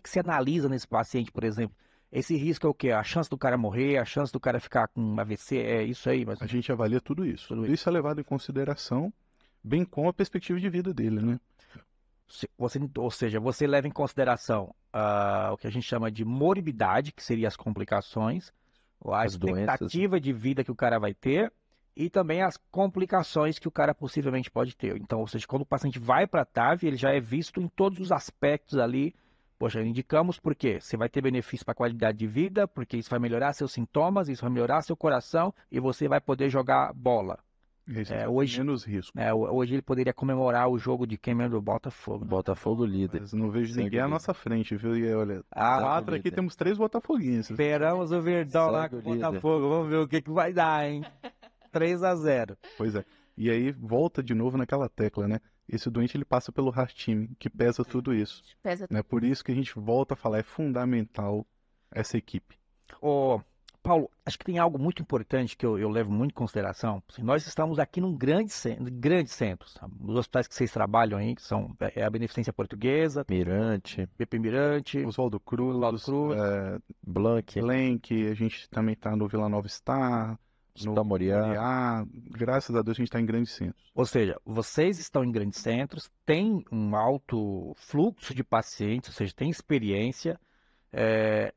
você analisa nesse paciente, por exemplo? Esse risco é o quê? A chance do cara morrer, a chance do cara ficar com AVC, é isso aí, mas A gente avalia tudo isso. Tudo Tudo isso é levado em consideração, bem como a perspectiva de vida dele, né? ou seja, você leva em consideração o que a gente chama de morbidade, que seria as complicações, a As doenças. expectativa de vida que o cara vai ter e também as complicações que o cara possivelmente pode ter. Então, ou seja, quando o paciente vai para a TAV, ele já é visto em todos os aspectos ali. Poxa, indicamos por quê? Você vai ter benefício para a qualidade de vida, porque isso vai melhorar seus sintomas, isso vai melhorar seu coração e você vai poder jogar bola. Esse Hoje- menos risco. Hoje ele poderia comemorar o jogo de quem mesmo do Botafogo. Botafogo líder. Mas não vejo Sem ninguém à dúvida. nossa frente, viu? E olha, Ah, quatro aqui líder. temos 3 botafoguenses. Esperamos o Verdão lá Segue com o o líder. Botafogo. Vamos ver o que vai dar, hein? 3-0. Pois é. E aí volta de novo naquela tecla, né? Esse doente ele passa pelo heart team, que pesa tudo isso. Pesa Né? Por isso que a gente volta a falar, é fundamental essa equipe. Ô, Paulo, acho que tem algo muito importante que eu levo muito em consideração. Assim, nós estamos aqui num grande centro, sabe? Os hospitais que vocês trabalham aí, que são a Beneficência Portuguesa, Mirante, BP Mirante, Oswaldo Cruz, Oswaldo Cruz. Blank, Blank, a gente também está no Vila Nova Star, no Hospital Moriá. Moriá. Graças a Deus a gente está em grandes centros. Ou seja, vocês estão em grandes centros, têm um alto fluxo de pacientes, ou seja, têm experiência,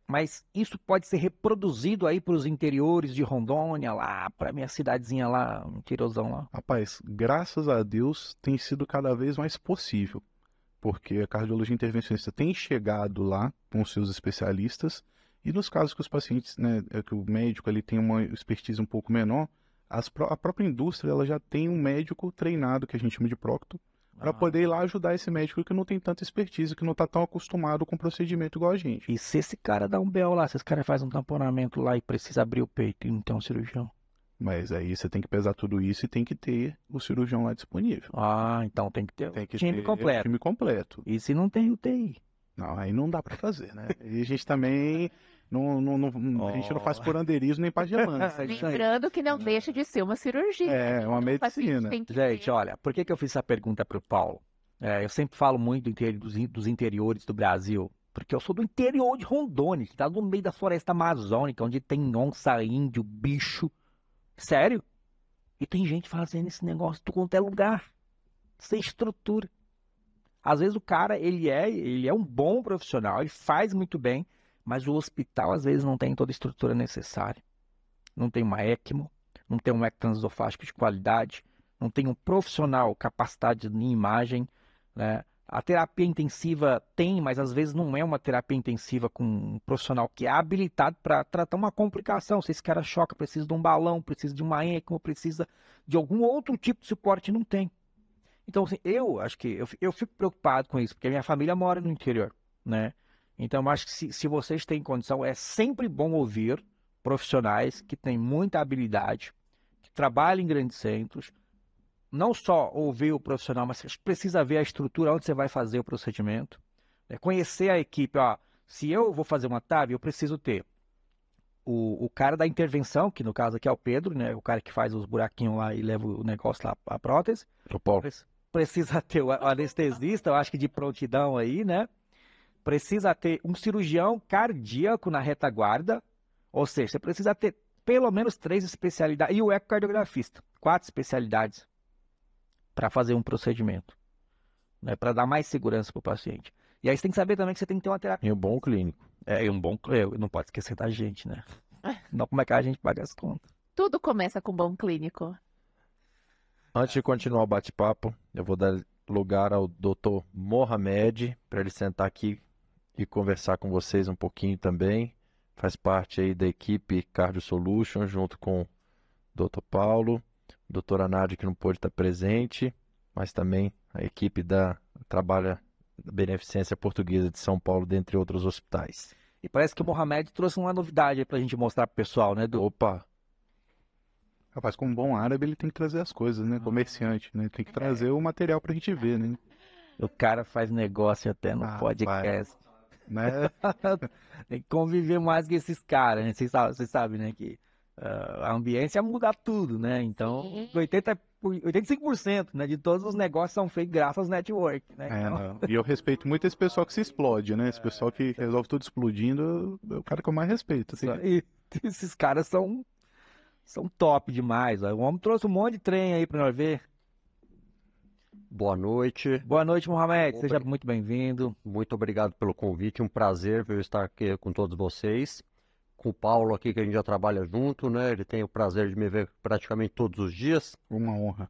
mas isso pode ser reproduzido aí para os interiores de Rondônia, lá para minha cidadezinha lá, um interiorzão lá. Rapaz, graças a Deus tem sido cada vez mais possível, porque a cardiologia intervencionista tem chegado lá com os seus especialistas, e nos casos que os pacientes, né, que o médico ali tem uma expertise um pouco menor, a própria indústria ela já tem um médico treinado, que a gente chama de procto, para poder ir lá ajudar esse médico que não tem tanta expertise, que não está tão acostumado com o procedimento igual a gente. E se esse cara dá um BO lá, se esse cara faz um tamponamento lá e precisa abrir o peito e não tem um cirurgião? Mas aí você tem que pesar tudo isso e tem que ter o cirurgião lá disponível. Ah, então tem que ter Tem que time ter completo. time completo. E se não tem UTI? Não, aí não dá para fazer, né? E a gente também a gente não faz curandeirismo nem pagelância. Isso aí. Lembrando que não deixa de ser uma cirurgia. É uma O paciente medicina. tem que Gente, ter. olha, por que eu fiz essa pergunta para o Paulo? Eu sempre falo muito dos interiores do Brasil, porque eu sou do interior de Rondônia, que está no meio da floresta amazônica, onde tem onça, índio, bicho. Sério? E tem gente fazendo esse negócio em tudo quanto é lugar, sem estrutura. Às vezes o cara, ele é um bom profissional, ele faz muito bem, mas o hospital às vezes não tem toda a estrutura necessária. Não tem uma ECMO, não tem um ectoesofágico de qualidade, não tem um profissional capacitado em imagem, né? A terapia intensiva tem, mas às vezes não é uma terapia intensiva com um profissional que é habilitado para tratar uma complicação. Se esse cara choca, precisa de um balão, precisa de uma ECMO, precisa de algum outro tipo de suporte, não tem. Então, assim, eu acho que eu fico preocupado com isso, porque a minha família mora no interior, né? Então, eu acho que se vocês têm condição, é sempre bom ouvir profissionais que têm muita habilidade, que trabalham em grandes centros, não só ouvir o profissional, mas você precisa ver a estrutura onde você vai fazer o procedimento, né? Conhecer a equipe. Ó, se eu vou fazer uma TAV, eu preciso ter o cara da intervenção, que no caso aqui é o Pedro, né? O cara que faz os buraquinhos lá e leva o negócio lá, a prótese. o Paulo. Precisa ter o anestesista, eu acho que de prontidão aí, né? Precisa ter um cirurgião cardíaco na retaguarda, ou seja, você precisa ter pelo menos 3 especialidades, e o ecocardiografista, 4 especialidades para fazer um procedimento, né? Para dar mais segurança para o paciente. E aí você tem que saber também que você tem que ter uma terapia. E um bom clínico. E um bom, não pode esquecer da gente, né? Não, como é que a gente paga as contas? Tudo começa com bom clínico. Antes de continuar o bate-papo, eu vou dar lugar ao Dr. Mohamed para ele sentar aqui e conversar com vocês um pouquinho também. Faz parte aí da equipe Cardio Solutions, junto com o Dr. Paulo, doutora Nádia, que não pôde estar presente, mas também a equipe trabalha da Beneficência Portuguesa de São Paulo, dentre outros hospitais. E parece que o Mohamed trouxe uma novidade aí pra gente mostrar pro pessoal, né, Du? Opa, Rapaz, como bom árabe, ele tem que trazer as coisas, né? Comerciante, né? Tem que trazer o material pra gente ver, né? O cara faz negócio até no Ah, podcast. Né? Tem que conviver mais com esses caras, né? Vocês sabem, né, que a ambiência muda tudo, né? Então, Sim. 85%, né, de todos os negócios são feitos graças aos network, né? Então, Não. E eu respeito muito esse pessoal que se explode, né? Esse pessoal que resolve tudo explodindo, é o cara que eu mais respeito. Assim. e esses caras são top demais. Ó. O homem trouxe um monte de trem aí pra nós ver. Boa noite, Boa noite, Mohamed. Seja Obrigado. muito bem-vindo. muito obrigado pelo convite, um prazer eu estar aqui com todos vocês. Com o Paulo aqui, que a gente já trabalha junto, né? Ele tem o prazer de me ver praticamente todos os dias. Uma honra.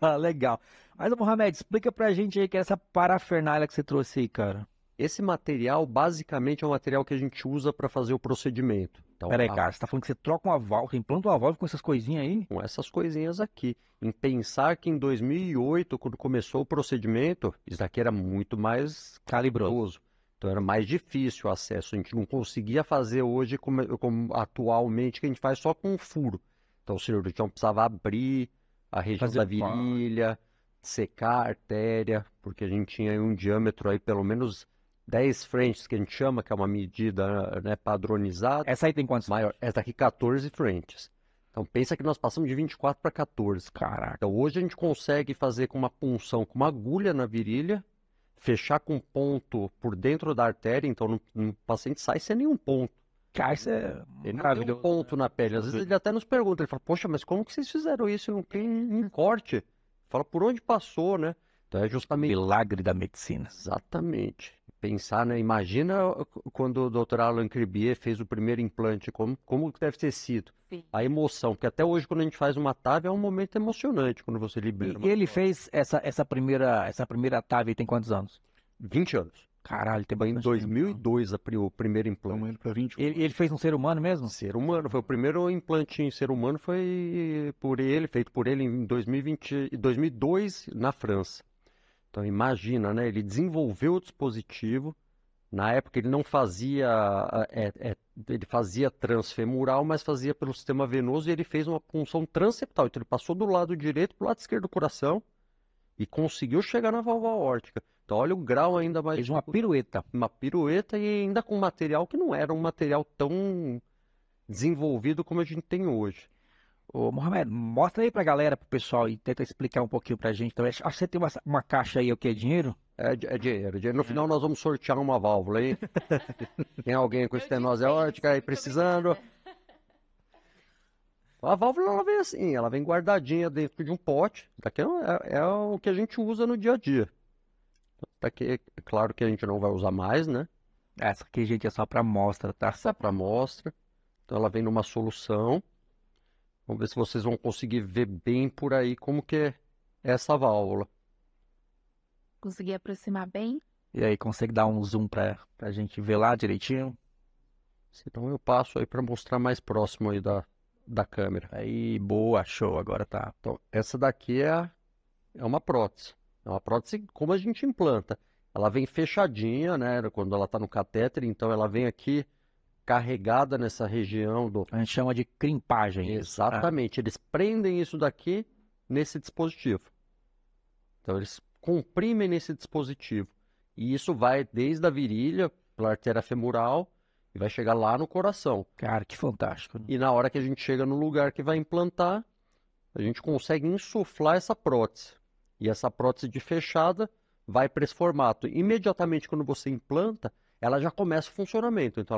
Ah, legal. Mas, Mohamed, explica pra gente aí que é essa parafernália que você trouxe aí, cara. Esse material, basicamente, é um material que a gente usa para fazer o procedimento. Então, Pera aí, cara, você tá falando que você troca uma válvula, você implanta uma válvula com essas coisinhas aí? com essas coisinhas aqui. Em pensar que em 2008, quando começou o procedimento, isso daqui era muito mais Calibroso. custoso. Então era mais difícil o acesso. A gente não conseguia fazer hoje como atualmente, que a gente faz só com um furo. Então o cirurgião precisava abrir a região Fazer da virilha, secar a artéria, porque a gente tinha aí um diâmetro aí pelo menos 10 frentes, que a gente chama, que é uma medida, né, padronizada. Essa aí tem quantos? Maior. Essa daqui 14 frentes. Então pensa que nós passamos de 24 para 14. Caraca. Então hoje a gente consegue fazer com uma punção, com uma agulha na virilha, fechar com ponto por dentro da artéria, então o paciente sai sem nenhum ponto. Cara, isso é Ele não tem um maravilhoso. ponto na pele. Às vezes ele até nos pergunta, ele fala, poxa, mas como que vocês fizeram isso? Não tem um corte. Fala, por onde passou, né? Então é justamente... Milagre da medicina. Exatamente. Pensar, né? Imagina quando o Dr. Alan Cribier fez o primeiro implante, como que deve ter sido. Sim. A emoção, porque até hoje quando a gente faz uma TAV é um momento emocionante quando você libera. E ele fez essa primeira TAV aí tem quantos anos? 20 anos. Caralho, tem Foi em bastante tempo. 2002 o primeiro implante. Estamos indo para 21. Ele fez um ser humano mesmo? Ser humano, foi o primeiro implante em ser humano, foi feito por ele em 2002 na França. Então imagina, né? Ele desenvolveu o dispositivo. Na época ele não fazia, ele fazia transfemoral, mas fazia pelo sistema venoso e ele fez uma punção transeptal. Então ele passou do lado direito para o lado esquerdo do coração e conseguiu chegar na válvula aórtica. Então olha o grau ainda mais... Fez uma pirueta. Uma pirueta e ainda com material que não era um material tão desenvolvido como a gente tem hoje. Ô, Mohamed, mostra aí pra galera, pro pessoal, e tenta explicar um pouquinho pra gente. Então, acho que você tem uma caixa aí, o que é dinheiro? É dinheiro. No final nós vamos sortear uma válvula, hein? Tem alguém com estenose aórtica aí precisando? A válvula ela vem assim, ela vem guardadinha dentro de um pote. Daqui é o que a gente usa no dia a dia. Daqui é claro que a gente não vai usar mais, né? Essa aqui, gente, é só pra mostra, tá? Só para amostra. Então ela vem numa solução. Vamos ver se vocês vão conseguir ver bem por aí como que é essa válvula. Consegui aproximar bem? E aí, consegue dar um zoom pra gente ver lá direitinho? Senão eu passo aí para mostrar mais próximo aí da câmera. Aí, boa, show, agora tá. Então, essa daqui é uma prótese. É uma prótese como a gente implanta. Ela vem fechadinha, né? Quando ela está no catéter, então ela vem aqui carregada nessa região do... A gente chama de crimpagem. Exatamente. Eles prendem isso daqui nesse dispositivo. Então, eles comprimem nesse dispositivo. E isso vai desde a virilha, pela artéria femoral, e vai chegar lá no coração. Cara, que fantástico. Né? E na hora que a gente chega no lugar que vai implantar, a gente consegue insuflar essa prótese. E essa prótese de fechada vai para esse formato. Imediatamente quando você implanta, ela já começa o funcionamento. Então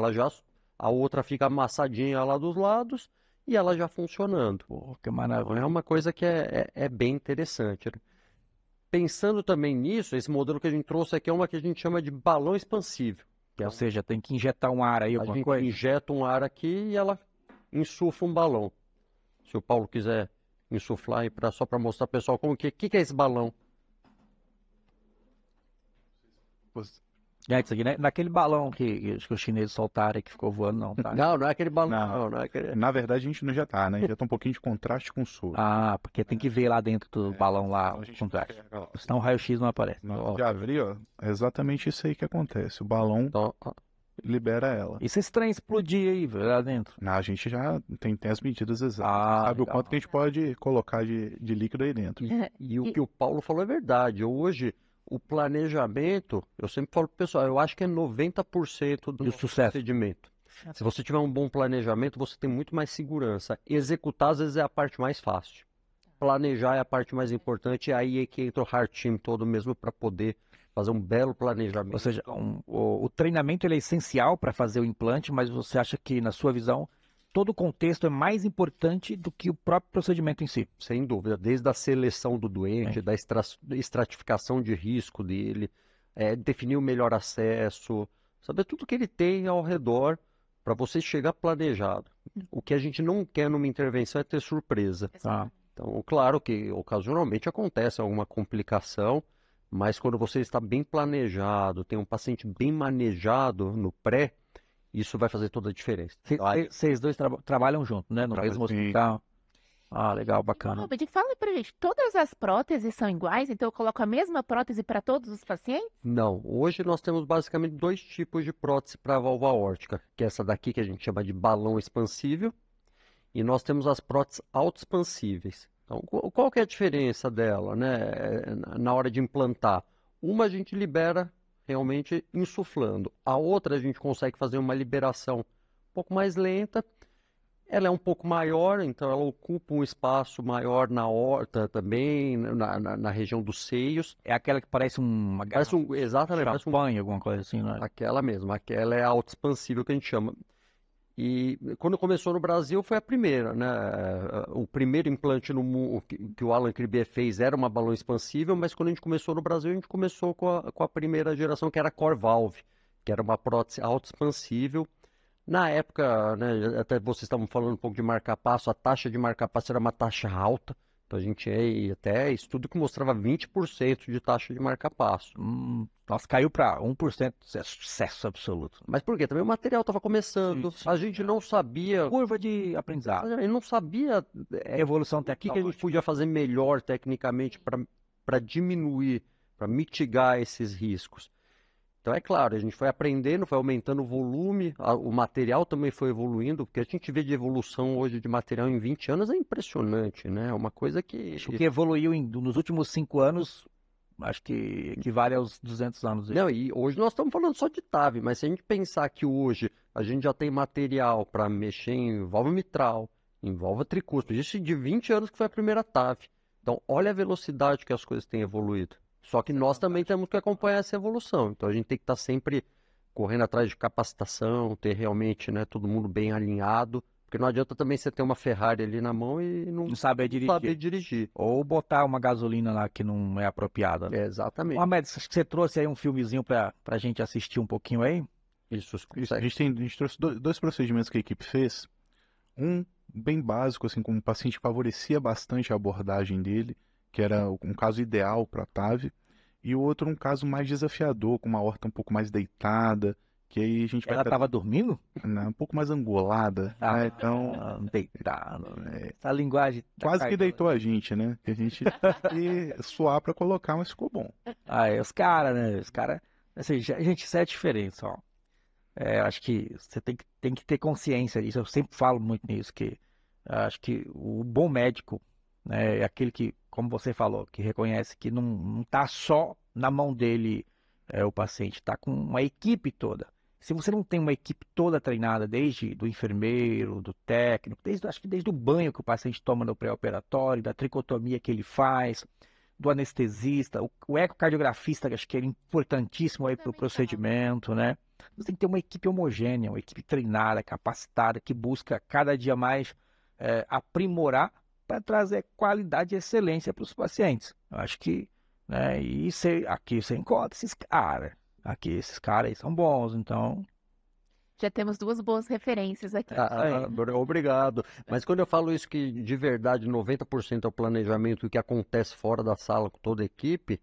a outra fica amassadinha lá dos lados e ela já funcionando. Pô, que Então, maravilha. é uma coisa que é bem interessante, né? Pensando também nisso, esse modelo que a gente trouxe aqui é uma que a gente chama de balão expansível. Que é Ou seja, tem que injetar um ar aí, a alguma gente coisa? injeta um ar aqui e ela insufla um balão. Se o Paulo quiser insuflar aí só para mostrar pro pessoal o que é esse balão. É isso aqui, né? Naquele balão que os chineses soltaram e que ficou voando, não, tá? Não é aquele balão. Não. Não é aquele... Na verdade, a gente não injeta, né? Injeta um pouquinho de contraste com soro. Ah, porque tem que ver lá dentro do balão lá, Então a o gente contraste. pega, ó, Senão o raio-x não aparece. na hora de abrir, ó, é exatamente isso aí que acontece. O balão Então, libera ela. E se esse trem explodir aí, velho, lá dentro? A gente já tem as medidas exatas. Ah, Sabe o legal. quanto que a gente pode colocar de líquido aí dentro. e o que o Paulo falou é verdade. Hoje, o planejamento, eu sempre falo pro pessoal, eu acho que é 90% do E o sucesso? procedimento. Se você tiver um bom planejamento, você tem muito mais segurança. Executar, às vezes, é a parte mais fácil. planejar é a parte mais importante, e aí é que entra o Heart Team todo mesmo para poder fazer um belo planejamento. Ou seja, o treinamento ele é essencial para fazer o implante, mas você acha que, na sua visão, todo o contexto é mais importante do que o próprio procedimento em si? Sem dúvida, desde a seleção do doente, da estratificação de risco dele, definir o melhor acesso, saber tudo que ele tem ao redor para você chegar planejado. O que a gente não quer numa intervenção é ter surpresa. Tá. Então, claro que ocasionalmente acontece alguma complicação, mas quando você está bem planejado, tem um paciente bem manejado no pré, isso vai fazer toda a diferença. Vocês dois trabalham junto, né? No mesmo hospital. Ah, legal, bacana. Robert, fala pra gente, todas as próteses são iguais? Então eu coloco a mesma prótese para todos os pacientes? Não, hoje nós temos basicamente 2 tipos de prótese para a válvula aórtica, que é essa daqui que a gente chama de balão expansível, e nós temos as próteses autoexpansíveis. Então, qual que é a diferença dela, né, na hora de implantar? Uma a gente libera realmente insuflando, a outra a gente consegue fazer uma liberação um pouco mais lenta. Ela é um pouco maior, então ela ocupa um espaço maior na aorta também, na região dos seios. É aquela que parece uma garrafa Exatamente, parece champanhe, alguma coisa assim, né? aquela mesma, aquela é a autoexpansível que a gente chama. E quando começou no Brasil foi a primeira, né? O primeiro implante no mundo que o Alan Cribier fez era uma balão expansível, mas quando a gente começou no Brasil, a gente começou com a primeira geração, que era a Core Valve, que era uma prótese autoexpansível. Na época, né, até vocês estavam falando um pouco de marca-passo, a taxa de marca-passo era uma taxa alta, então a gente tinha até estudo que mostrava 20% de taxa de marca-passo. Nossa, caiu para 1%, é sucesso absoluto. Mas por quê? Também o material estava começando, Sim. a gente não sabia, Curva de aprendizado. a gente não sabia Evolução o que a técnica. gente podia fazer melhor tecnicamente para diminuir, para mitigar esses riscos. Então, é claro, a gente foi aprendendo, foi aumentando o volume, o material também foi evoluindo, porque a gente vê de evolução hoje de material em 20 anos é impressionante, né? É uma coisa que... Acho que evoluiu nos últimos 5 anos, acho que equivale aos 200 anos. Não, e hoje nós estamos falando só de TAV, mas se a gente pensar que hoje a gente já tem material para mexer em válvula mitral, em válvula tricúspide, isso de 20 anos que foi a primeira TAV. Então, olha a velocidade que as coisas têm evoluído. Só que nós também temos que acompanhar essa evolução. Então a gente tem que estar sempre correndo atrás de capacitação, ter realmente, né, todo mundo bem alinhado. Porque não adianta também você ter uma Ferrari ali na mão e não saber dirigir. Ou botar uma gasolina lá que não é apropriada. Exatamente. Mohamed, acho que você trouxe aí um filmezinho para a gente assistir um pouquinho aí? Isso, a gente trouxe dois procedimentos que a equipe fez. Um bem básico, assim, como o paciente favorecia bastante a abordagem dele, que era um caso ideal para a TAV, e o outro um caso mais desafiador, com uma aorta um pouco mais deitada, que aí a gente vai... Ela estava dormindo? Um pouco mais angolada, né? Então... Deitada, né? Essa linguagem... Quase que deitou a gente, né? Que a gente ia suar para colocar, mas ficou bom. Os caras, né? Os caras... Assim, gente, isso é a diferença, ó. Acho que você tem que ter consciência disso. Eu sempre falo muito nisso, que acho que o bom médico, né, é aquele que, como você falou, que reconhece que não está só na mão dele o paciente, está com uma equipe toda. Se você não tem uma equipe toda treinada, desde do enfermeiro, do técnico, acho que desde o banho que o paciente toma no pré-operatório, da tricotomia que ele faz, do anestesista, o ecocardiografista, que acho que é importantíssimo aí para o procedimento, né? Você tem que ter uma equipe homogênea, uma equipe treinada, capacitada, que busca cada dia mais aprimorar para trazer qualidade e excelência para os pacientes. Eu acho que, né, aqui você encontra esses caras. Aqui esses caras aí são bons, então... Já temos 2 boas referências aqui. Obrigado. Mas quando eu falo isso que de verdade 90% é o planejamento que acontece fora da sala com toda a equipe,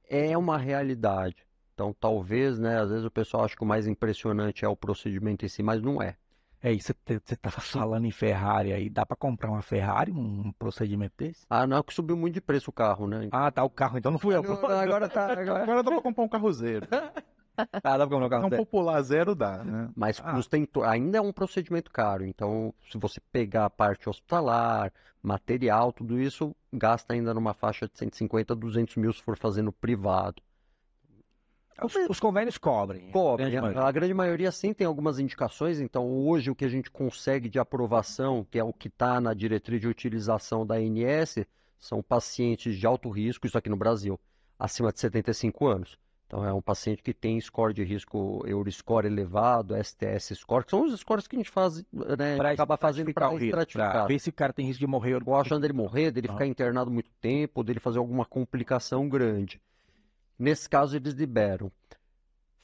é uma realidade. Então talvez, né, às vezes o pessoal acha que o mais impressionante é o procedimento em si, mas não é. Você estava falando em Ferrari aí, dá para comprar uma Ferrari, um procedimento desse? Não, que subiu muito de preço o carro, né? Tá o carro, então não fui eu. Agora Agora dá para comprar um carro zero. Dá para comprar um carro Não zero. popular zero dá, né? Mas ainda é um procedimento caro, então se você pegar a parte hospitalar, material, tudo isso, gasta ainda numa faixa de 150 a 200 mil se for fazendo privado. Os convênios cobrem. Cobre. Grande maioria. A grande maioria sim tem algumas indicações, então hoje o que a gente consegue de aprovação, que é o que está na diretriz de utilização da ANS, são pacientes de alto risco, isso aqui no Brasil, acima de 75 anos. Então é um paciente que tem score de risco, Euroscore elevado, STS score, que são os scores que a gente faz, né, acaba fazendo para Pra estratificar. ver se o cara tem risco de morrer. Ou achando dele morrer, dele ficar internado muito tempo, dele fazer alguma complicação grande. Nesse caso eles liberam.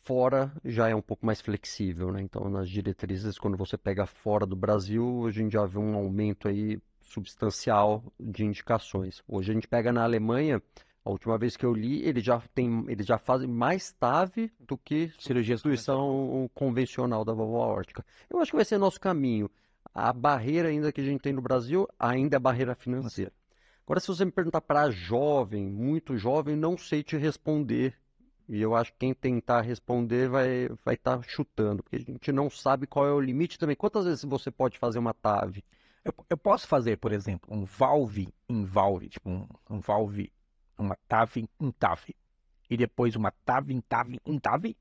Fora já é um pouco mais flexível, né? Então, nas diretrizes, quando você pega fora do Brasil, a gente já vê um aumento aí substancial de indicações. Hoje a gente pega na Alemanha, a última vez que eu li, eles já fazem mais TAV do que Cirurgia substituição convencional da válvula aórtica. Eu acho que vai ser nosso caminho. A barreira ainda que a gente tem no Brasil ainda é a barreira financeira. Agora, se você me perguntar para jovem, muito jovem, não sei te responder. E eu acho que quem tentar responder vai estar chutando, porque a gente não sabe qual é o limite também. Quantas vezes você pode fazer uma TAV? Eu posso fazer, por exemplo, um valve em valve, tipo um valve, uma TAV em TAV, e depois uma TAV em TAV em TAV?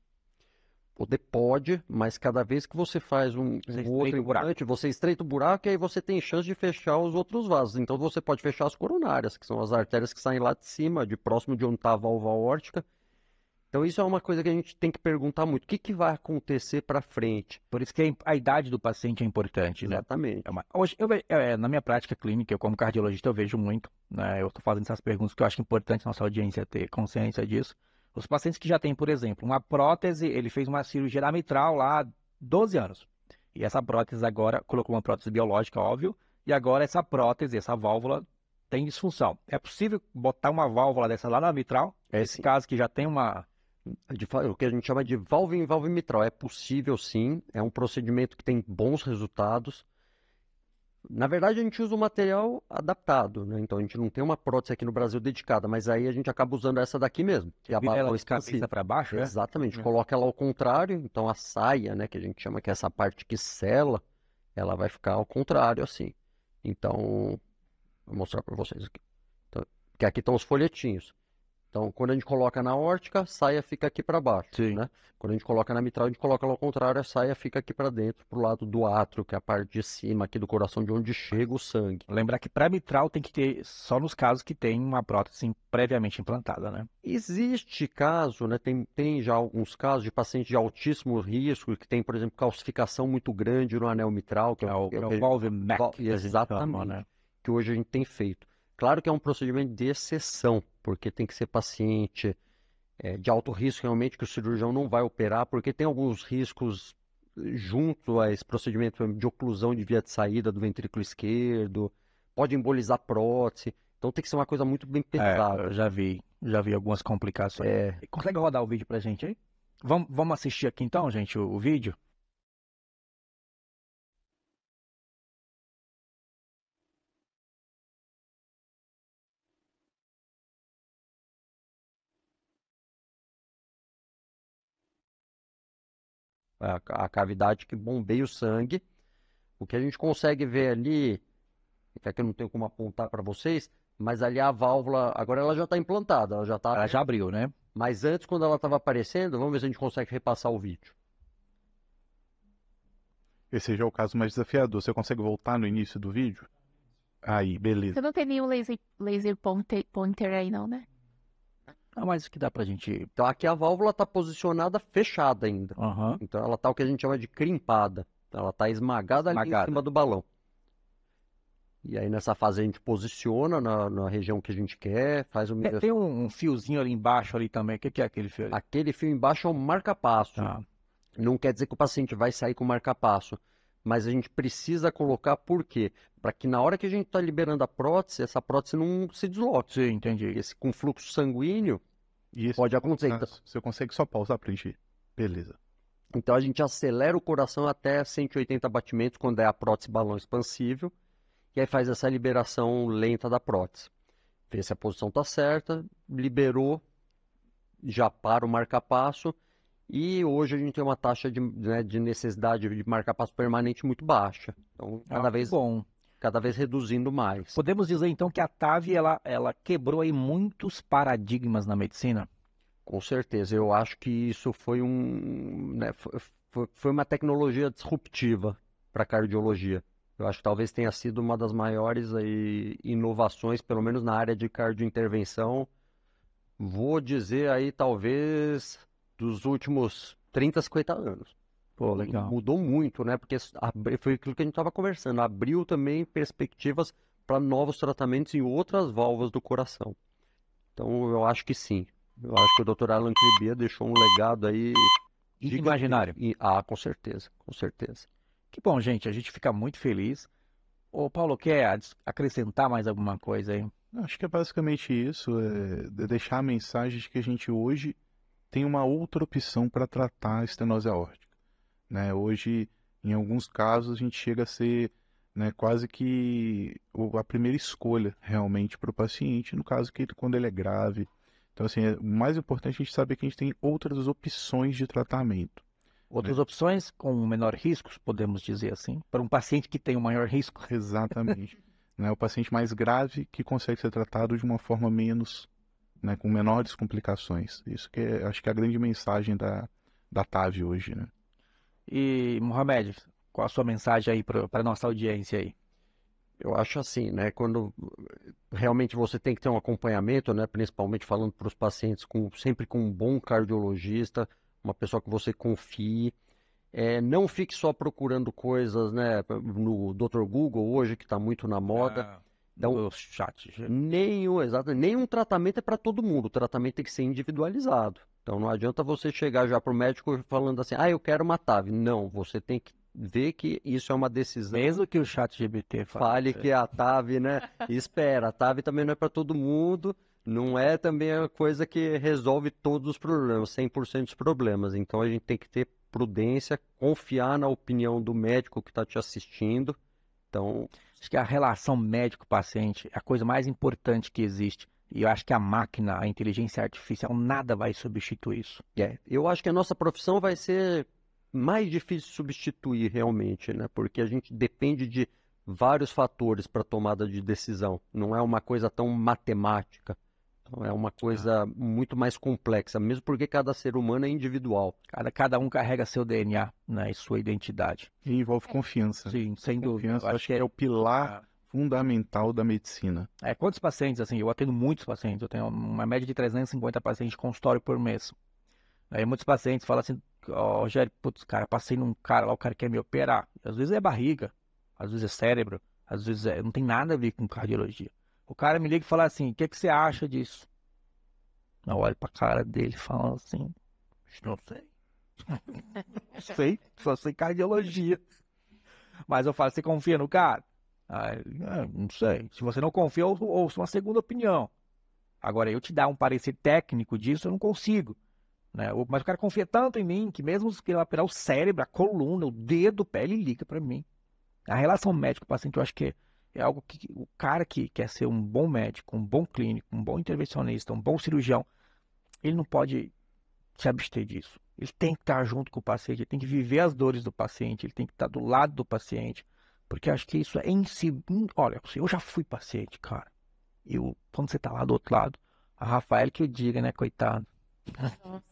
Poder pode, mas cada vez que você faz um outro implante, você estreita o buraco e aí você tem chance de fechar os outros vasos. Então você pode fechar as coronárias, que são as artérias que saem lá de cima, de próximo de onde está a válvula aórtica. Então isso é uma coisa que a gente tem que perguntar muito. O que vai acontecer para frente? Por isso que a idade do paciente é importante, né? Exatamente. Hoje, na minha prática clínica, eu como cardiologista, eu vejo muito, né? Eu estou fazendo essas perguntas que eu acho importante nossa audiência ter consciência disso. Os pacientes que já têm, por exemplo, uma prótese, ele fez uma cirurgia da mitral lá há 12 anos. E essa prótese agora, colocou uma prótese biológica, óbvio, e agora essa prótese, essa válvula, tem disfunção. É possível botar uma válvula dessa lá na mitral? Esse caso que já tem uma... O que a gente chama de válvula em válvula mitral. É possível sim, é um procedimento que tem bons resultados. Na verdade, a gente usa um material adaptado, né? Então a gente não tem uma prótese aqui no Brasil dedicada, mas aí a gente acaba usando essa daqui mesmo. Que é a ela de cabeça para baixo, né? Exatamente, coloca ela ao contrário, então a saia, né, que a gente chama que é essa parte que sela, ela vai ficar ao contrário assim. Então, vou mostrar para vocês aqui. Então, que aqui estão os folhetinhos. Então, quando a gente coloca na aórtica, a saia fica aqui para baixo, né? Quando a gente coloca na mitral, a gente coloca ela ao contrário, a saia fica aqui para dentro, pro lado do átrio, que é a parte de cima aqui do coração, de onde chega o sangue. Lembrar que para mitral tem que ter só nos casos que tem uma prótese previamente implantada, né? Existe caso, né? Tem já alguns casos de pacientes de altíssimo risco, que tem, por exemplo, calcificação muito grande no anel mitral, que é o valve MAC. Exatamente, né? Que hoje a gente tem feito. Claro que é um procedimento de exceção, porque tem que ser paciente de alto risco realmente, que o cirurgião não vai operar, porque tem alguns riscos junto a esse procedimento de oclusão de via de saída do ventrículo esquerdo, pode embolizar prótese, então tem que ser uma coisa muito bem pesada. Eu já vi algumas complicações. Consegue rodar o vídeo pra gente aí? Vamos assistir aqui então, gente, o vídeo? A cavidade que bombeia o sangue. O que a gente consegue ver ali, é que eu não tenho como apontar para vocês, mas ali a válvula, agora ela já está implantada, ela já abriu, né? Mas antes, quando ela estava aparecendo, vamos ver se a gente consegue repassar o vídeo. Esse já é o caso mais desafiador. Você consegue voltar no início do vídeo? Aí, beleza. Você não tem nenhum laser pointer aí não, né? Não, mas o que dá pra gente... Então aqui a válvula está posicionada fechada ainda. Então ela está o que a gente chama de crimpada. Então, ela está esmagada ali em cima do balão. E aí nessa fase a gente posiciona na região que a gente quer, faz o... Tem um fiozinho ali embaixo ali também. O que é aquele fio ali? Aquele fio embaixo é o marca-passo. Não quer dizer que o paciente vai sair com marca-passo. Mas a gente precisa colocar por quê? Para que na hora que a gente está liberando a prótese, essa prótese não se desloque. Sim, entendi. Esse com fluxo sanguíneo pode acontecer. Você consegue só pausar para a gente? Beleza. Então a gente acelera o coração até 180 batimentos quando é a prótese balão expansível. E aí faz essa liberação lenta da prótese. Vê se a posição está certa, liberou, já para o marca-passo. E hoje a gente tem uma taxa de necessidade de marca-passo permanente muito baixa. Então, cada vez reduzindo mais. Podemos dizer, então, que a TAV ela quebrou aí muitos paradigmas na medicina? Com certeza, eu acho que isso foi né, foi uma tecnologia disruptiva para a cardiologia. Eu acho que talvez tenha sido uma das maiores aí, inovações, pelo menos na área de cardiointervenção. Vou dizer aí, talvez, dos últimos 30, 50 anos. Pô, legal. Mudou muito, né? Porque foi aquilo que a gente estava conversando. Abriu também perspectivas para novos tratamentos em outras válvulas do coração. Então, eu acho que sim. Eu acho que o Dr. Alan Kribia deixou um legado aí Imaginário. Ah, com certeza, com certeza. Que bom, gente. A gente fica muito feliz. Ô, Paulo, quer acrescentar mais alguma coisa aí? Acho que é basicamente isso, deixar a mensagem de que a gente hoje tem uma outra opção para tratar a estenose aórtica, né? Hoje, em alguns casos, a gente chega a ser, né, quase que a primeira escolha realmente para o paciente, no caso que quando ele é grave. Então, assim, o mais importante é a gente saber que a gente tem outras opções de tratamento. Outras opções com menor risco, podemos dizer assim, para um paciente que tem um maior risco. Exatamente. Né, o paciente mais grave que consegue ser tratado de uma forma menos, né, com menores complicações. Isso que acho que é a grande mensagem da TAV hoje, né? E, Mohamed, qual a sua mensagem aí para a nossa audiência aí? Eu acho assim, né? Quando realmente você tem que ter um acompanhamento, né? Principalmente falando para os pacientes, sempre com um bom cardiologista, uma pessoa que você confie. Não fique só procurando coisas, né? No Dr. Google hoje, que está muito na moda. Então, No chat. nenhum tratamento é para todo mundo. O tratamento tem que ser individualizado. Então não adianta você chegar já para o médico falando assim, eu quero uma TAV. Não, você tem que ver que isso é uma decisão. Mesmo que o chat GBT Fale que a TAV, né? Espera, a TAV também não é para todo mundo. Não é também a coisa que resolve todos os problemas, 100% dos problemas. Então a gente tem que ter prudência, confiar na opinião do médico que está te assistindo. Então, acho que a relação médico-paciente é a coisa mais importante que existe. E eu acho que a máquina, a inteligência artificial, nada vai substituir isso. Eu acho que a nossa profissão vai ser mais difícil de substituir realmente, né? Porque a gente depende de vários fatores para tomada de decisão. Não é uma coisa tão matemática. É uma coisa muito mais complexa, mesmo porque cada ser humano é individual. Cada um carrega seu DNA, né, e sua identidade. E envolve confiança. Sim, sem dúvida. Confiança, acho que é o pilar fundamental da medicina. Quantos pacientes, assim, eu atendo muitos pacientes, eu tenho uma média de 350 pacientes de consultório por mês. Aí muitos pacientes falam assim, Rogério, putz, cara, passei num cara lá, o cara quer me operar. Às vezes é barriga, às vezes é cérebro, às vezes não tem nada a ver com cardiologia. O cara me liga e fala assim, o que você acha disso? Eu olho pra cara dele e falo assim, não sei. Não sei, só sei cardiologia. Mas eu falo, você confia no cara? Não sei. Se você não confia, eu ouço uma segunda opinião. Agora, eu te dar um parecer técnico disso, eu não consigo. Né? Mas o cara confia tanto em mim que mesmo que ele operar o cérebro, a coluna, o dedo, o pé, ele liga pra mim. A relação médico-paciente, eu acho que é algo que o cara que quer ser um bom médico, um bom clínico, um bom intervencionista, um bom cirurgião, ele não pode se abster disso. Ele tem que estar junto com o paciente, ele tem que viver as dores do paciente, ele tem que estar do lado do paciente, porque eu acho que isso é em si. Olha, eu já fui paciente, cara. Quando você está lá do outro lado, a Rafaela que eu diga, né, coitado. Nossa.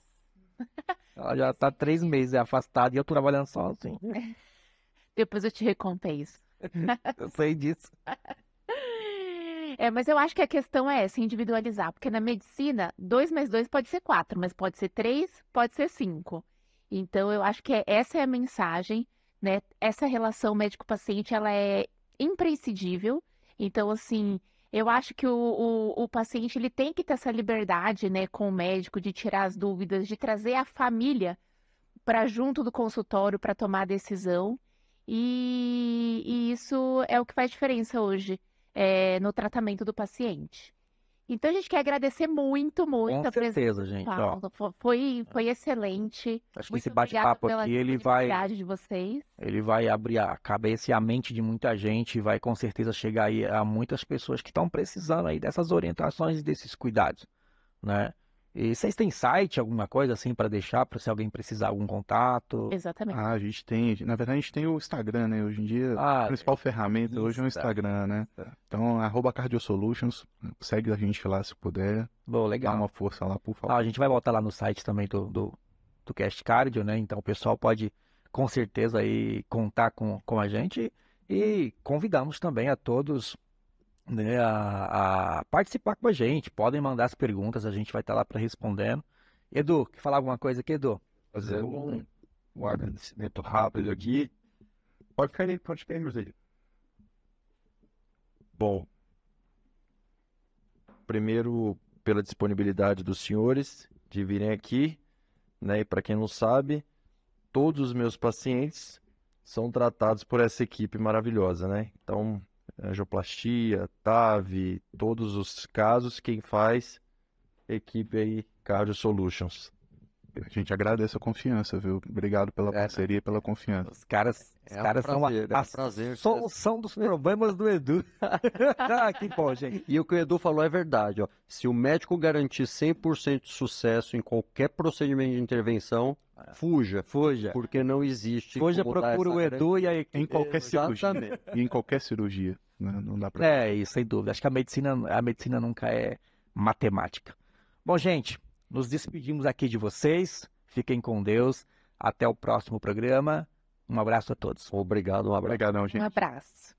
Ela já está 3 meses afastada e eu tô trabalhando sozinho. Depois eu te recompenso. Eu sei disso. Mas eu acho que a questão é essa, individualizar, porque na medicina, 2 mais 2 pode ser 4, mas pode ser 3, pode ser 5. Então, eu acho que essa é a mensagem, né? Essa relação médico-paciente, ela é imprescindível. Então, assim, eu acho que o paciente, ele tem que ter essa liberdade, né, com o médico, de tirar as dúvidas, de trazer a família para junto do consultório para tomar a decisão. E isso é o que faz diferença hoje. No tratamento do paciente. Então, a gente quer agradecer muito Com a presença certeza, do gente. Paulo. Foi excelente. Acho que Muito esse bate-papo obrigada aqui, pela ele vai disponibilidade de vocês. abrir a cabeça e a mente de muita gente e vai com certeza chegar aí a muitas pessoas que estão precisando aí dessas orientações e desses cuidados, né? E vocês têm site, alguma coisa assim para deixar, para se alguém precisar algum contato? Exatamente. A gente tem, na verdade a gente tem o Instagram, né? Hoje em dia, a principal ferramenta hoje é o Instagram, né? Então, @cardiosolutions, segue a gente lá se puder, Bom, dá legal. uma força lá, por favor. A gente vai botar lá no site também do Cast Cardio, né? Então o pessoal pode com certeza aí contar com a gente e convidamos também a todos, né, a participar com a gente. Podem mandar as perguntas, a gente vai estar lá para respondendo. Edu, quer falar alguma coisa aqui, Edu? Fazer um agradecimento rápido aqui. Pode ficar aí, pode ficar aí, José. Bom, primeiro, pela disponibilidade dos senhores de virem aqui, né? E para quem não sabe, todos os meus pacientes são tratados por essa equipe maravilhosa, né? Então, angioplastia, TAV, todos os casos, quem faz, equipe aí, Cardio Solutions. A gente agradece a confiança, viu? Obrigado pela parceria e pela confiança. Os caras são a prazer. solução dos problemas do Edu. Que bom, gente. E o que o Edu falou é verdade, ó. Se o médico garantir 100% de sucesso em qualquer procedimento de intervenção, fuja. Porque não existe Fuja, como dar procura essa o Edu e a equipe. Em qualquer cirurgia. Exatamente. E em qualquer cirurgia, né? Não dá pra... É isso, sem dúvida. Acho que a medicina nunca é matemática. Bom, gente, nos despedimos aqui de vocês. Fiquem com Deus. Até o próximo programa. Um abraço a todos. Obrigado, um abraço. Obrigadão, gente. Um abraço.